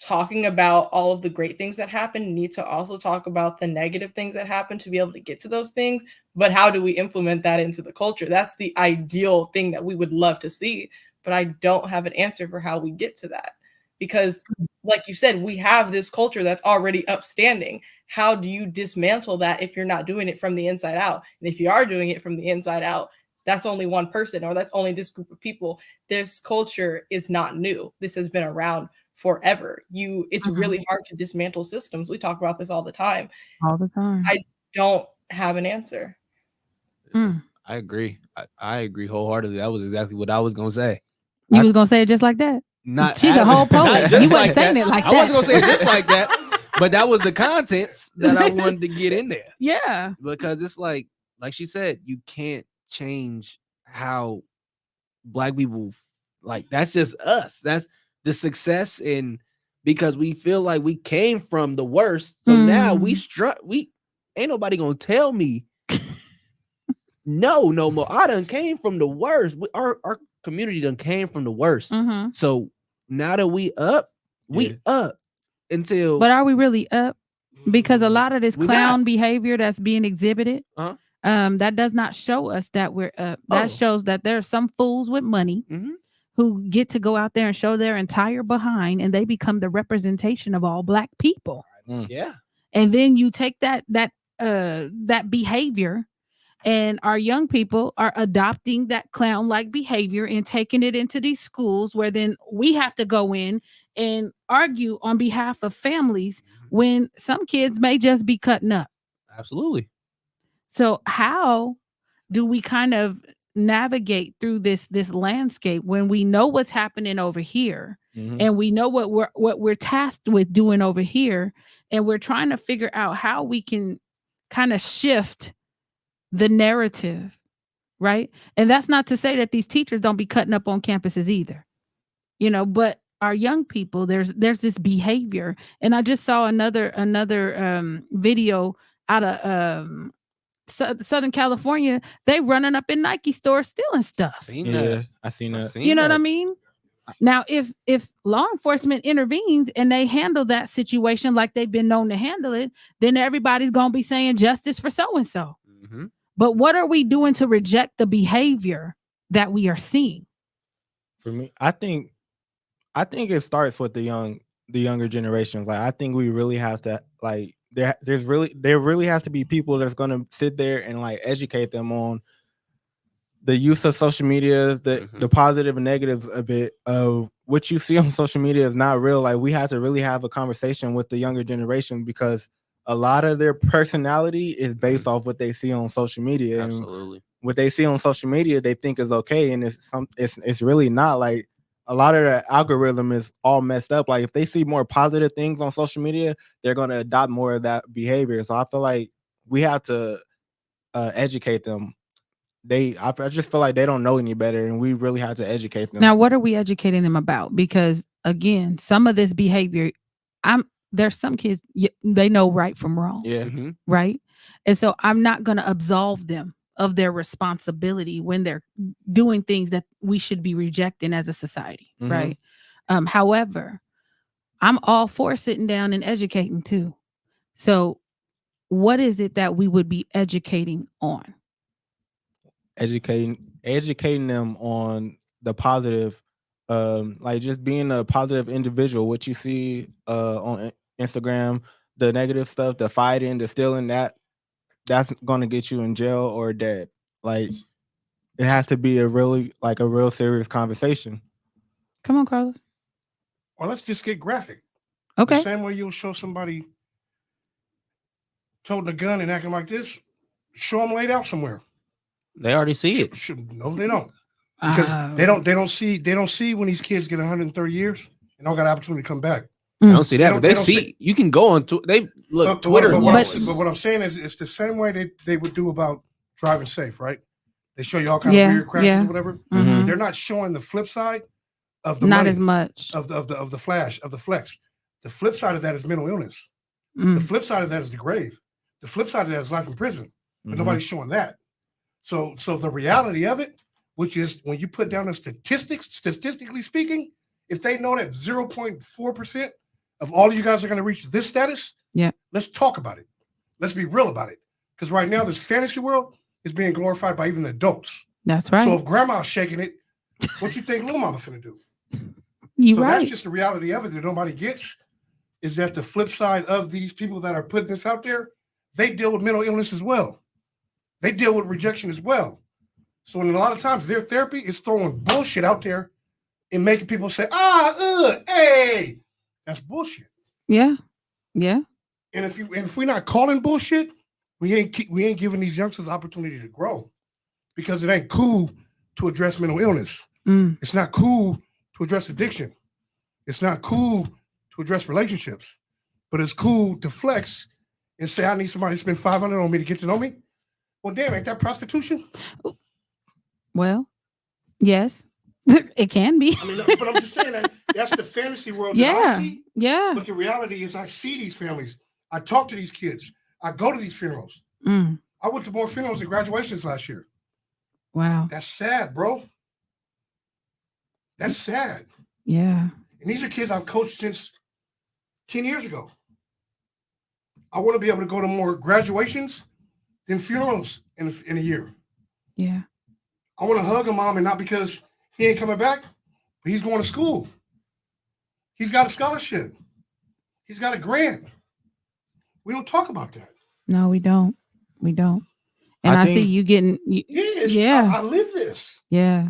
talking about all of the great things that happen need to also talk about the negative things that happen to be able to get to those things. But how do we implement that into the culture? That's the ideal thing that we would love to see. But I don't have an answer for how we get to that. Because like you said, we have this culture that's already upstanding. How do you dismantle that if you're not doing it from the inside out? And if you are doing it from the inside out, that's only one person or that's only this group of people. This culture is not new. This has been around forever. It's really hard to dismantle systems. We talk about this all the time. I don't have an answer. I agree. I agree wholeheartedly. That was exactly what I was gonna say. You was gonna say it just like that? She's a whole poet. You wasn't saying it like that. I wasn't gonna say it just like that, but that was the contents that I wanted to get in there. Yeah. Because it's like she said, you can't change how Black people that's just us. That's the success in because we feel like we came from the worst. So now we ain't nobody gonna tell me no more. I done came from the worst. Our community done came from the worst. So now that we up until. But are we really up? Because a lot of this clown behavior that's being exhibited, that does not show us that we're up. That shows that there are some fools with money who get to go out there and show their entire behind, and they become the representation of all Black people. Yeah. And then you take that behavior, and our young people are adopting that clown-like behavior and taking it into these schools where then we have to go in and argue on behalf of families when some kids may just be cutting up. Absolutely. So how do we kind of navigate through this landscape when we know what's happening over here and we know what we're tasked with doing over here, and we're trying to figure out how we can kind of shift the narrative, right? And that's not to say that these teachers don't be cutting up on campuses either, but our young people, there's this behavior. And I just saw another video out of Southern California. They running up in Nike stores stealing stuff. I seen that. What I mean? Now, if law enforcement intervenes and they handle that situation like they've been known to handle it, then everybody's gonna be saying justice for so-and-so. But what are we doing to reject the behavior that we are seeing? For me, I think I think it starts with the younger generations. Like I think we really have to like there really has to be people that's gonna sit there and like educate them on the use of social media, the positive and negatives of it. Of what you see on social media is not real. Like we have to really have a conversation with the younger generation because a lot of their personality is based off what they see on social media. Absolutely. And what they see on social media, they think is okay, and it's really not. Like a lot of the algorithm is all messed up. Like if they see more positive things on social media, they're gonna adopt more of that behavior. So I feel like we have to educate them. I just feel like they don't know any better, and we really have to educate them. Now, what are we educating them about? Because again, some of this behavior, there's some kids they know right from wrong. Yeah. Right. And so I'm not going to absolve them of their responsibility when they're doing things that we should be rejecting as a society. Right. However, I'm all for sitting down and educating too. So what is it that we would be educating on? Educating them on the positive, like just being a positive individual. What you see on Instagram, the negative stuff, the fighting, the stealing, that's going to get you in jail or dead. Like it has to be a real serious conversation. Come on, Carlos. Well, let's just get graphic. Okay. The same way you'll show somebody toting a gun and acting like this, show them laid out somewhere. They already see it. No, they don't. Because they don't see when these kids get 130 years and don't got an opportunity to come back. They don't see that, but they see. You can go on Twitter. But what I'm saying is, it's the same way they would do about driving safe, right? They show you all kinds of weird crashes or whatever. They're not showing the flip side of the not money, as much of the flex. The flip side of that is mental illness. The flip side of that is the grave. The flip side of that is life in prison. But nobody's showing that. So the reality of it, which is when you put down the statistics, statistically speaking, if they know that 0.4% of all of you guys are going to reach this status, let's talk about it. Let's be real about it. Because right now, this fantasy world is being glorified by even the adults. That's right. So if grandma's shaking it, what you think little mama finna do? That's just the reality of it that nobody gets, is that the flip side of these people that are putting this out there, they deal with mental illness as well. They deal with rejection as well. So in a lot of times, their therapy is throwing bullshit out there and making people say, hey, that's bullshit. Yeah. And if we're not calling bullshit, we ain't giving these youngsters opportunity to grow, because it ain't cool to address mental illness. It's not cool to address addiction. It's not cool to address relationships, but it's cool to flex and say, I need somebody to spend $500 on me to get to know me. Well, damn, ain't that prostitution? Well, yes, it can be. I mean, but I'm just saying that's the fantasy world that I see. Yeah. But the reality is I see these families. I talk to these kids. I go to these funerals. I went to more funerals and graduations last year. Wow. That's sad, bro. That's sad. Yeah. And these are kids I've coached since 10 years ago. I want to be able to go to more graduations than funerals in a year. Yeah. I want to hug a mom, and not because he ain't coming back, but he's going to school. He's got a scholarship. He's got a grant. We don't talk about that. No, we don't. And I see you getting. I live this. Yeah.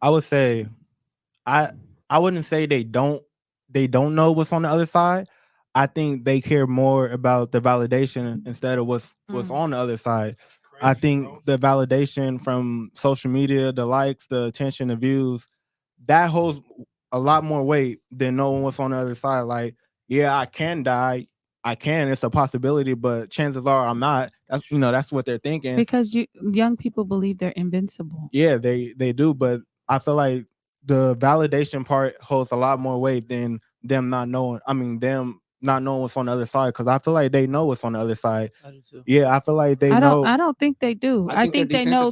I would say, I wouldn't say they don't know what's on the other side. I think they care more about the validation instead of what's on the other side. Crazy, I think the validation from social media, the likes, the attention, the views, that holds a lot more weight than knowing what's on the other side. Like, yeah, I can die. It's a possibility, but chances are I'm not. That's what they're thinking. Because young people believe they're invincible. Yeah, they do, but I feel like the validation part holds a lot more weight than them not knowing. Them not knowing what's on the other side, because I feel like they know what's on the other side. I do too. Yeah, I feel like they know. I don't think they do. I think they know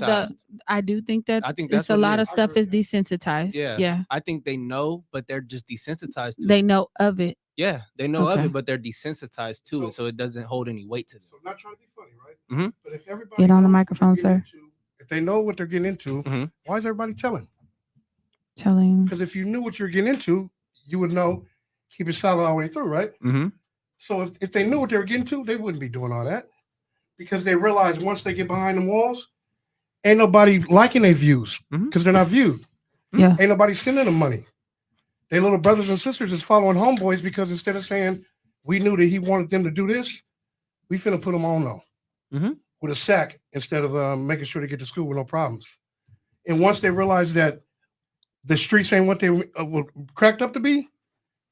I do think that it's a lot of stuff is desensitized. Yeah. I think they know, but they're just desensitized to They know of it. Yeah, they know of it, but they're desensitized to it, so it doesn't hold any weight to them. So I'm not trying to be funny, right? But if everybody get on the microphone, sir. If they know what they're getting into, why is everybody telling? Telling. Because if you knew what you're getting into, you would know, keep it solid all the way through, right? Mm-hmm. So if they knew what they were getting to, they wouldn't be doing all that. Because they realize once they get behind the walls, ain't nobody liking their views because they're not viewed. Yeah. Ain't nobody sending them money. Their little brothers and sisters is following homeboys because instead of saying, we knew that he wanted them to do this, we finna put them on though. With a sack instead of making sure they get to school with no problems. And once they realize that the streets ain't what they were cracked up to be,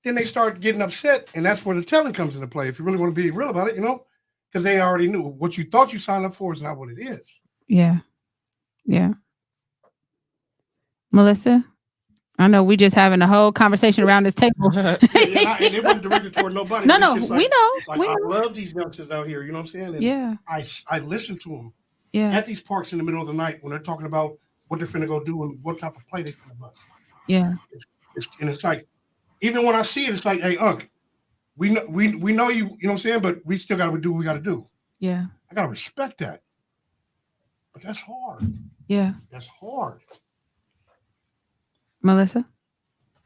then they start getting upset, and that's where the telling comes into play. If you really want to be real about it, because they already knew what you thought you signed up for is not what it is. Yeah. Melissa, I know we just having a whole conversation around this table. And it wasn't directed toward nobody. No, It's just we know. Like, I love these youngsters out here. You know what I'm saying? And I listen to them at these parks in the middle of the night when they're talking about what they're finna go do and what type of play they finna bust. Yeah. It's like, even when I see it, it's like, hey, Unc, we know you, you know what I'm saying? But we still got to do what we got to do. Yeah. I got to respect that. But that's hard. Yeah. That's hard. Melissa?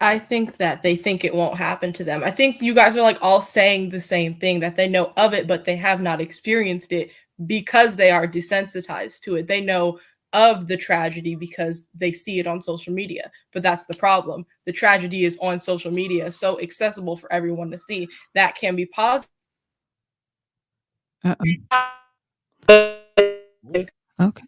I think that they think it won't happen to them. I think you guys are like all saying the same thing, that they know of it, but they have not experienced it because they are desensitized to it. They know of the tragedy because they see it on social media. But that's the problem. The tragedy is on social media, so accessible for everyone to see. That can be positive. Okay.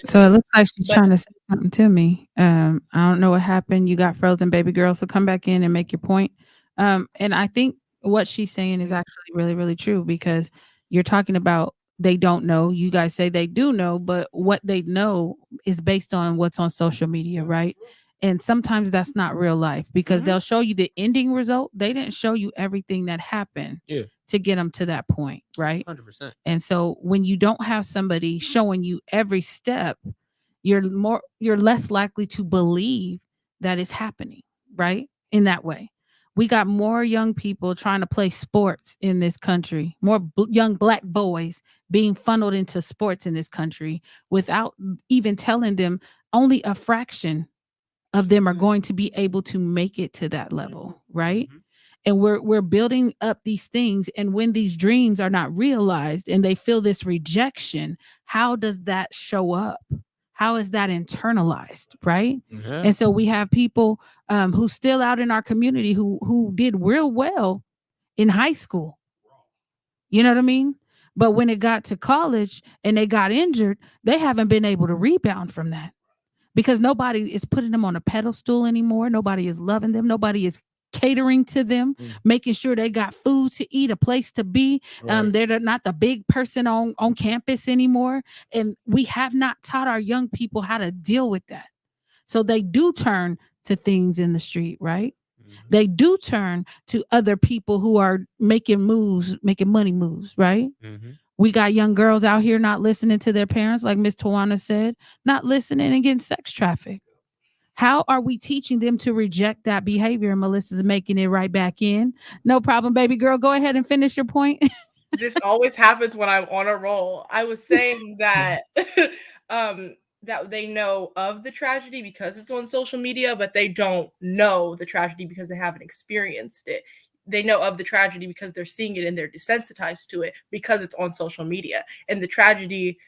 So it looks like she's trying to say something to me. I don't know what happened. You got frozen, baby girl. So come back in and make your point. And I think what she's saying is actually really, really true, because you're talking about they don't know. You guys say they do know, but what they know is based on what's on social media, right? And sometimes that's not real life, because they'll show you the ending result. They didn't show you everything that happened to get them to that point, right? 100%. And so when you don't have somebody showing you every step, you're less likely to believe that it's happening, right? In that way. We got more young people trying to play sports in this country, more young Black boys being funneled into sports in this country without even telling them only a fraction of them are going to be able to make it to that level, right? And we're building up these things, and when these dreams are not realized and they feel this rejection, how does that show up? How is that internalized, right? Yeah. And so we have people who still out in our community who did real well in high school. You know what I mean? But when it got to college and they got injured, they haven't been able to rebound from that, because nobody is putting them on a pedestal anymore. Nobody is loving them. Nobody is catering to them, making sure they got food to eat, a place to be. They're not the big person on campus anymore. And we have not taught our young people how to deal with that. So they do turn to things in the street, right? They do turn to other people who are making money moves, right? We got young girls out here not listening to their parents, like Miss Tawana said, not listening and getting sex trafficked. How are we teaching them to reject that behavior? And Melissa's making it right back in. No problem, baby girl. Go ahead and finish your point. This always happens when I'm on a roll. I was saying that that they know of the tragedy because it's on social media, but they don't know the tragedy because they haven't experienced it. They know of the tragedy because they're seeing it and they're desensitized to it because it's on social media. And the tragedy,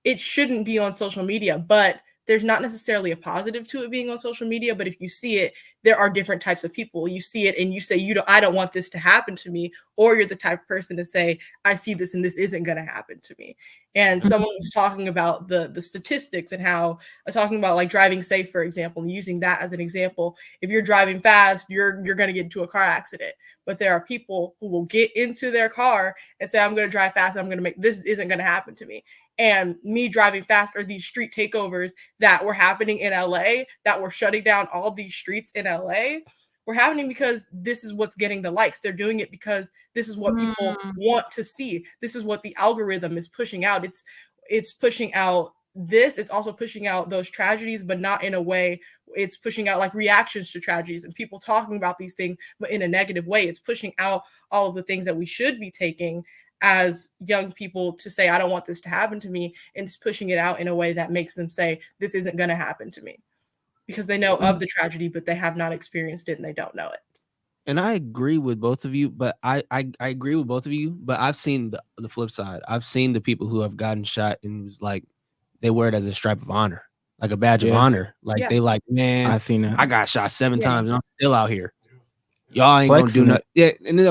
it shouldn't be on social media, but there's not necessarily a positive to it being on social media. But if you see it, there are different types of people. You see it and you say, I don't want this to happen to me. Or you're the type of person to say, I see this and this isn't going to happen to me. And someone was talking about the statistics and how talking about like driving safe, for example, and using that as an example. If you're driving fast, you're going to get into a car accident. But there are people who will get into their car and say, I'm going to drive fast. I'm going to make this isn't going to happen to me. And me driving fast, or these street takeovers that were happening in LA, that were shutting down all these streets in LA, were happening because this is what's getting the likes. They're doing it because this is what people want to see. This is what the algorithm is pushing out. It's pushing out this. It's also pushing out those tragedies, but not in a way. It's pushing out like reactions to tragedies and people talking about these things, but in a negative way. It's pushing out all of the things that we should be taking as young people to say, I don't want this to happen to me, and it's pushing it out in a way that makes them say, this isn't going to happen to me. because they know of the tragedy, but they have not experienced it and they don't know it. And I agree with both of you, but I agree with both of you, but I've seen the flip side. I've seen the people who have gotten shot and it was like they wear it as a stripe of honor, like a badge of honor. Like they like, man, I've seen that. I got shot 7 times and I'm still out here. Y'all ain't Flexing gonna do nothing. Yeah, and then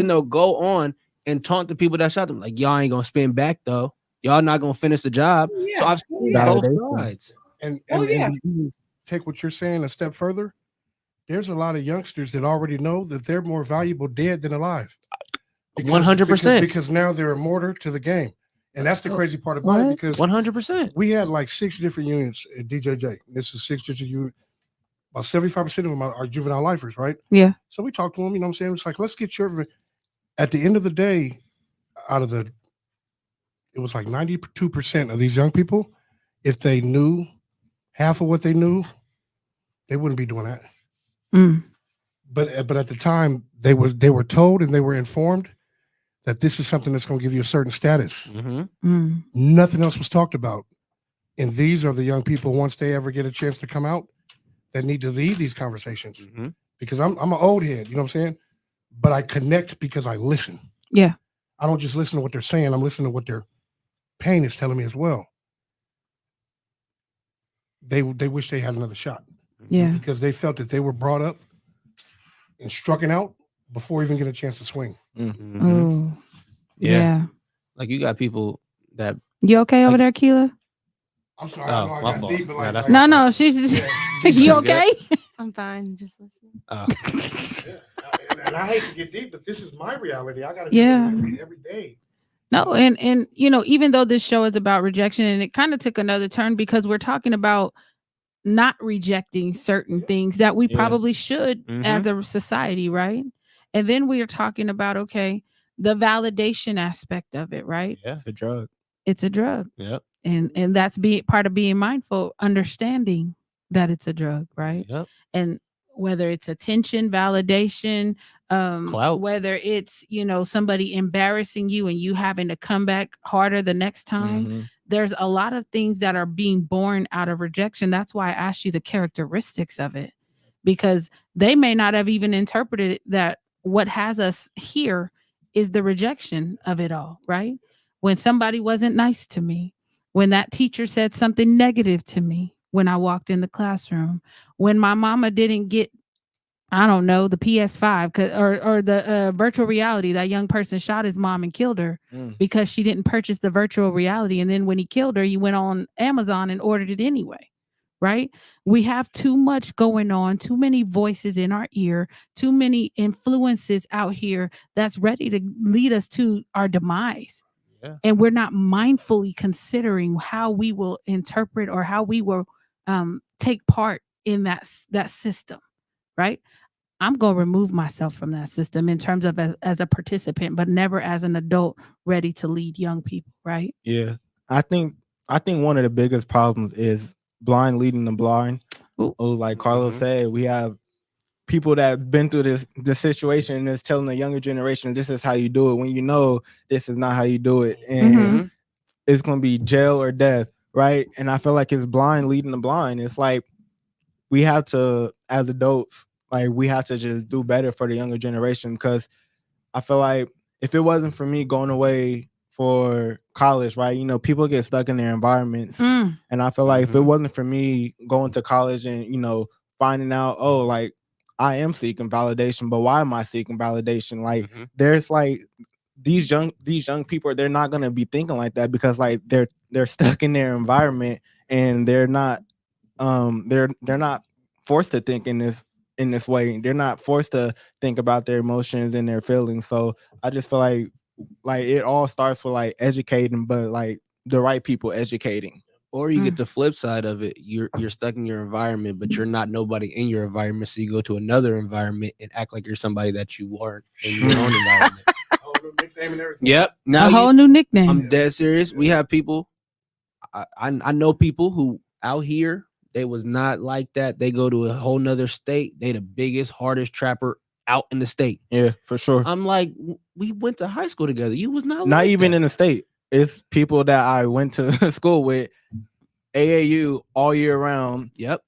they'll go on and taunt the people that shot them. Like, y'all ain't gonna spin back though. Y'all not gonna finish the job. Yeah. So I've seen both sides. And yeah. you take what you're saying a step further. There's a lot of youngsters that already know that they're more valuable dead than alive. 100%. Because now they're a mortar to the game. And that's the crazy part about it, because 100%. we had like 6 different units at DJJ. This is 6 different units. About 75% of them are juvenile lifers, right? Yeah. So we talked to them, you know what I'm saying? It's like, let's get your, at the end of the day, it was like 92% of these young people, if they knew half of what they knew, they wouldn't be doing that. But at the time, they were told and they were informed that this is something that's going to give you a certain status. Nothing else was talked about. And these are the young people, once they ever get a chance to come out, that need to lead these conversations. Because I'm an old head, you know what I'm saying? But I connect because I listen. Yeah. I don't just listen to what they're saying. I'm listening to what their pain is telling me as well. They wish they had another shot. Yeah. Because they felt that they were brought up and strucken out before even getting a chance to swing. Oh. Yeah. Like, you got people that. You okay over there, Keela? I'm sorry. I know I got deep, but like, no, she's just. You okay? I'm fine. Just listening. And I hate to get deep, but this is my reality. I got to do every day. No, and you know, even though this show is about rejection, and it kind of took another turn because we're talking about not rejecting certain things that we probably should as a society, right? And then we are talking about, okay, the validation aspect of it, right? Yeah, it's a drug. It's a drug. Yep. And that's part of being mindful, understanding that it's a drug, right? Yep. And whether it's attention, validation, clout, whether it's, you know, somebody embarrassing you and you having to come back harder the next time. There's a lot of things that are being born out of rejection. That's why I asked you the characteristics of it, because they may not have even interpreted that what has us here is the rejection of it all, right? When somebody wasn't nice to me, when that teacher said something negative to me when I walked in the classroom, when my mama didn't get, I don't know, the PS5 or the virtual reality, that young person shot his mom and killed her because she didn't purchase the virtual reality. And then when he killed her, he went on Amazon and ordered it anyway, right? We have too much going on, too many voices in our ear, too many influences out here that's ready to lead us to our demise. Yeah. And we're not mindfully considering how we will interpret or how we will take part in that system, right? I'm going to remove myself from that system in terms of as a participant, but never as an adult ready to lead young people, right? Yeah. I think one of the biggest problems is blind leading the blind. Like Carlos said, we have people that have been through this situation and is telling the younger generation, this is how you do it, when you know this is not how you do it. And it's going to be jail or death, right? And I feel like it's blind leading the blind. It's like we have to, as adults, like we have to just do better for the younger generation, because I feel like if it wasn't for me going away for college, right, you know, people get stuck in their environments. And I feel like if it wasn't for me going to college and, you know, finding out, oh, like I am seeking validation, but why am I seeking validation? Like there's like these young people, they're not going to be thinking like that because like they're stuck in their environment and they're not forced to think in this way. They're not forced to think about their emotions and their feelings. So I just feel like it all starts with like educating, but like the right people educating. Or you get the flip side of it. You're stuck in your environment, but you're not nobody in your environment. So you go to another environment and act like you're somebody that you weren't in your own environment. Yep. Now a whole new nickname. I'm dead serious. We have people. I know people who out here, they was not like that. They go to a whole nother state. They the biggest, hardest trapper out in the state. Yeah, for sure. I'm like, we went to high school together. You was not like even that. In the state. It's people that I went to school with, AAU all year round. Yep.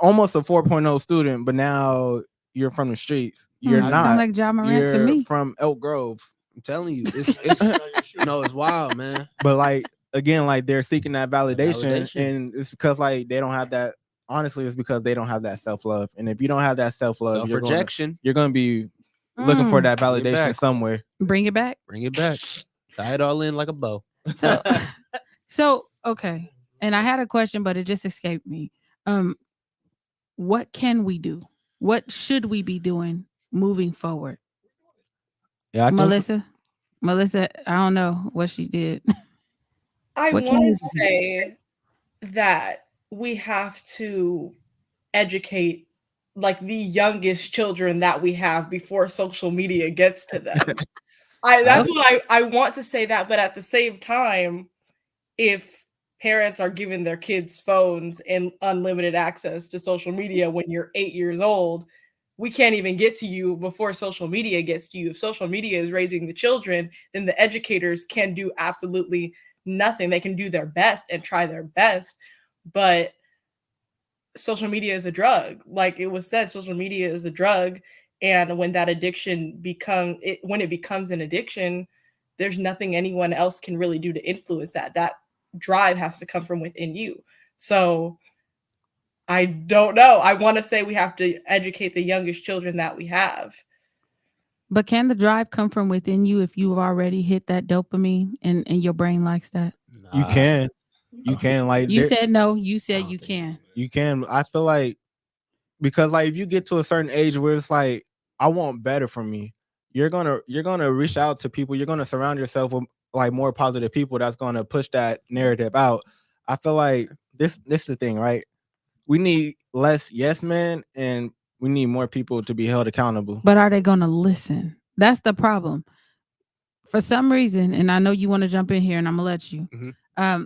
almost a 4.0 student, but now you're from the streets. You're Sound not. like Ja Morant You're to me. from Elk Grove. I'm telling you, it's no, it's wild, man. But like again, like they're seeking that validation, validation. and it's because like they don't have that. Honestly, it's because they don't have that self-love, and if you don't have that self-love, you're Self-rejection. gonna be looking for that Bring it validation back. somewhere. Bring it back. Bring it back. Tie it all in like a bow. So okay. And I had a question, but it just escaped me. What can we do? What should we be doing moving forward? Yeah, I think Melissa, I don't know what she did. I What can want you to say that we have to educate like the youngest children that we have before social media gets to them. That's what I want to say that, but at the same time, if parents are giving their kids phones and unlimited access to social media when you're 8 years old, we can't even get to you before social media gets to you. If social media is raising the children, then the educators can do absolutely nothing. They can do their best and try their best, but social media is a drug. Like it was said, social media is a drug. And when that addiction when it becomes an addiction, there's nothing anyone else can really do to influence that. That drive has to come from within you. So I don't know. I want to say we have to educate the youngest children that we have. But can the drive come from within you if you've already hit that dopamine and your brain likes that? you can. You can. Like you said no. You said you can. So. You can. I feel like because like if you get to a certain age where it's like I want better from me, you're gonna reach out to people. You're gonna surround yourself with like more positive people that's gonna push that narrative out. I feel like this is the thing, right? We need less yes men and we need more people to be held accountable. But are they gonna listen? That's the problem. For some reason, and I know you want to jump in here, and I'm gonna let you. Mm-hmm.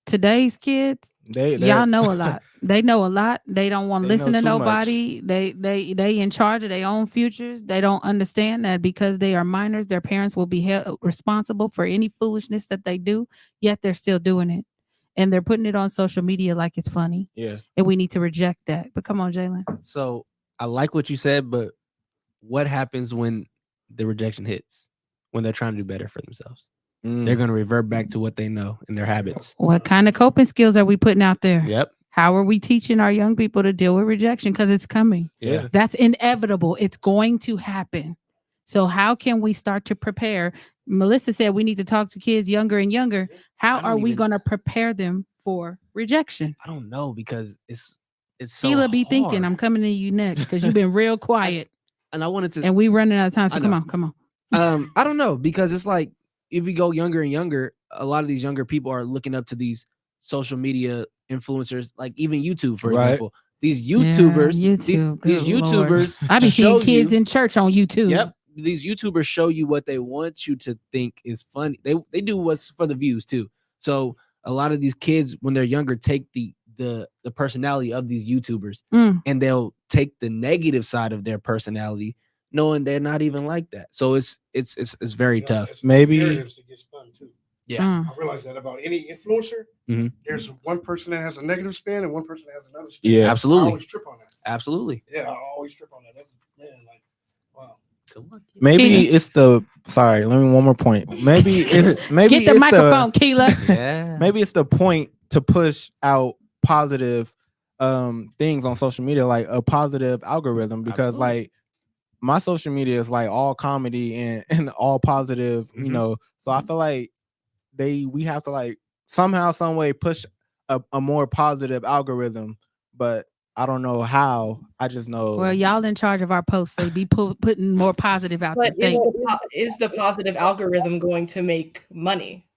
Today's kids, y'all know a lot. They know a lot. They don't want to listen to nobody. They in charge of their own futures. They don't understand that because they are minors, their parents will be held responsible for any foolishness that they do. Yet they're still doing it, and they're putting it on social media like it's funny. Yeah, and we need to reject that. But come on, Jalen. So I like what you said, but what happens when the rejection hits? When they're trying to do better for themselves? They're going to revert back to what they know and their habits. What kind of coping skills are we putting out there? Yep. How are we teaching our young people to deal with rejection? Because it's coming. Yeah. That's inevitable. It's going to happen. So how can we start to prepare? Melissa said we need to talk to kids younger and younger. How are we going to prepare them for rejection? I don't know because it's so Sheila be hard. thinking I'm coming to you next because you've been real quiet. And I wanted to. And we running out of time. So come on. I don't know because it's like if you go younger and younger, a lot of these younger people are looking up to these social media influencers, like even YouTube, for example. These YouTubers, these YouTubers, I be seeing kids in church on YouTube. Yep, these YouTubers show you what they want you to think is funny. They do what's for the views too. So a lot of these kids, when they're younger, take the personality of these YouTubers and they'll take the negative side of their personality, knowing they're not even like that. So it's very tough. Maybe. Yeah. I realize that about any influencer. Mm-hmm. There's one person that has a negative spin and one person that has another spin. Yeah, absolutely. I always trip on that. Absolutely. Yeah, I always trip on that. That's like, wow. Come on. Maybe it's the sorry. Let me one more point. Maybe get the microphone, Keela. Yeah. Maybe it's the point to push out positive things on social media, like a positive algorithm, because like my social media is like all comedy and all positive, you know. So I feel like we have to like somehow, some way push a more positive algorithm, but I don't know how. I just know. Well, y'all in charge of our posts, so be putting more positive out there. But is the positive algorithm going to make money?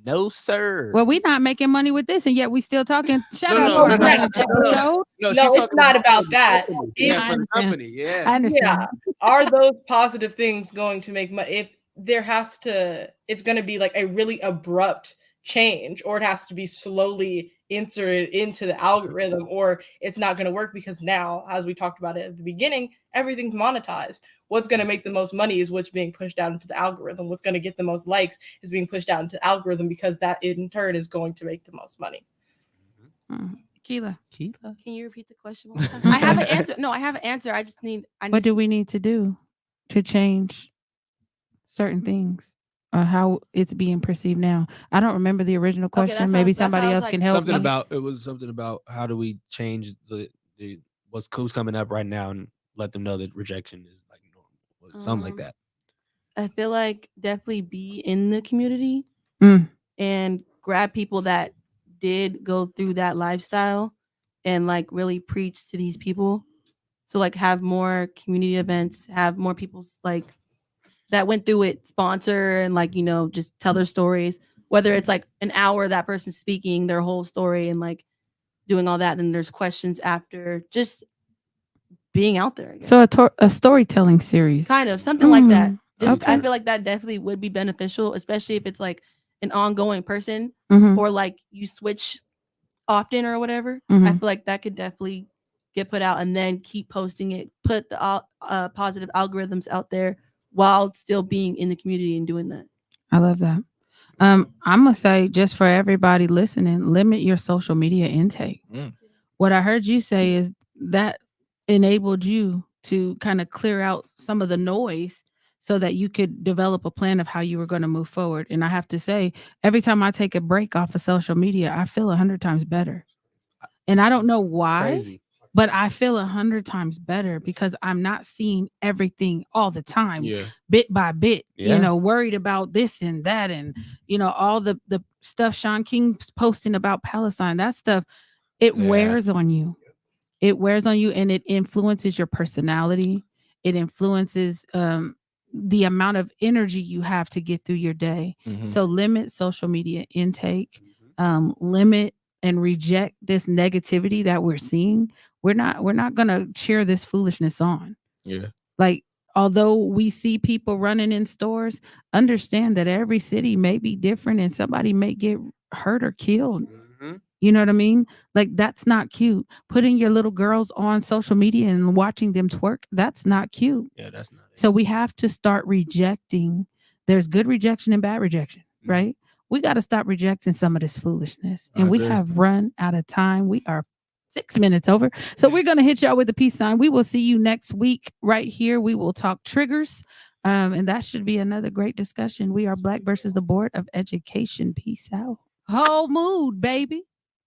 No, sir. Well, we're not making money with this, and yet we still talking. Shout out to our episode. No, it's not about that. Yeah, for the company. Yeah, I understand. Yeah. Are those positive things going to make money? If there has to, it's going to be like a really abrupt change, or it has to be slowly inserted into the algorithm, or it's not going to work because now, as we talked about it at the beginning, everything's monetized. What's going to make the most money is what's being pushed out into the algorithm. What's going to get the most likes is being pushed out into the algorithm, because that in turn is going to make the most money. Keela, Can you repeat the question one more time? I have an answer. No, I have an answer. I just need. what do we need to do to change certain things? How it's being perceived now. I don't remember the original question. that's Maybe how I somebody was else like- can help me. It was something about how do we change the who's coming up right now and let them know that rejection is like normal, something like that. I feel like definitely be in the community and grab people that did go through that lifestyle and like really preach to these people. So like have more community events, have more people's like that went through it sponsor and like, you know, just tell their stories, whether it's like an hour that person's speaking their whole story and like doing all that. Then there's questions after, just being out there. So a storytelling series. Kind of something like that. Just Okay. I feel like that definitely would be beneficial, especially if it's like an ongoing person or like you switch often or whatever. I feel like that could definitely get put out and then keep posting it, put the positive algorithms out there while still being in the community and doing that. I love that. I'm gonna say, just for everybody listening, limit your social media intake. What I heard you say is that enabled you to kind of clear out some of the noise so that you could develop a plan of how you were going to move forward. And I have to say, every time I take a break off of social media, I feel 100 times better. And I don't know why, Crazy. but I feel 100 times better because I'm not seeing everything all the time, bit by bit, you know, worried about this and that. And, you know, all the stuff Sean King's posting about Palestine, that stuff, it wears on you. It wears on you and it influences your personality. It influences the amount of energy you have to get through your day. So limit social media intake, limit and reject this negativity that we're seeing. We're not gonna cheer this foolishness on. Yeah. Like, although we see people running in stores, understand that every city may be different and somebody may get hurt or killed. You know what I mean? Like, that's not cute. Putting your little girls on social media and watching them twerk, that's not cute. Yeah, that's not it. So we have to start rejecting. There's good rejection and bad rejection, right? We got to stop rejecting some of this foolishness. And we have run out of time. We are 6 minutes over. So we're going to hit y'all with the peace sign. We will see you next week right here. We will talk triggers. And that should be another great discussion. We are Black versus the Board of Education. Peace out. Whole mood, baby.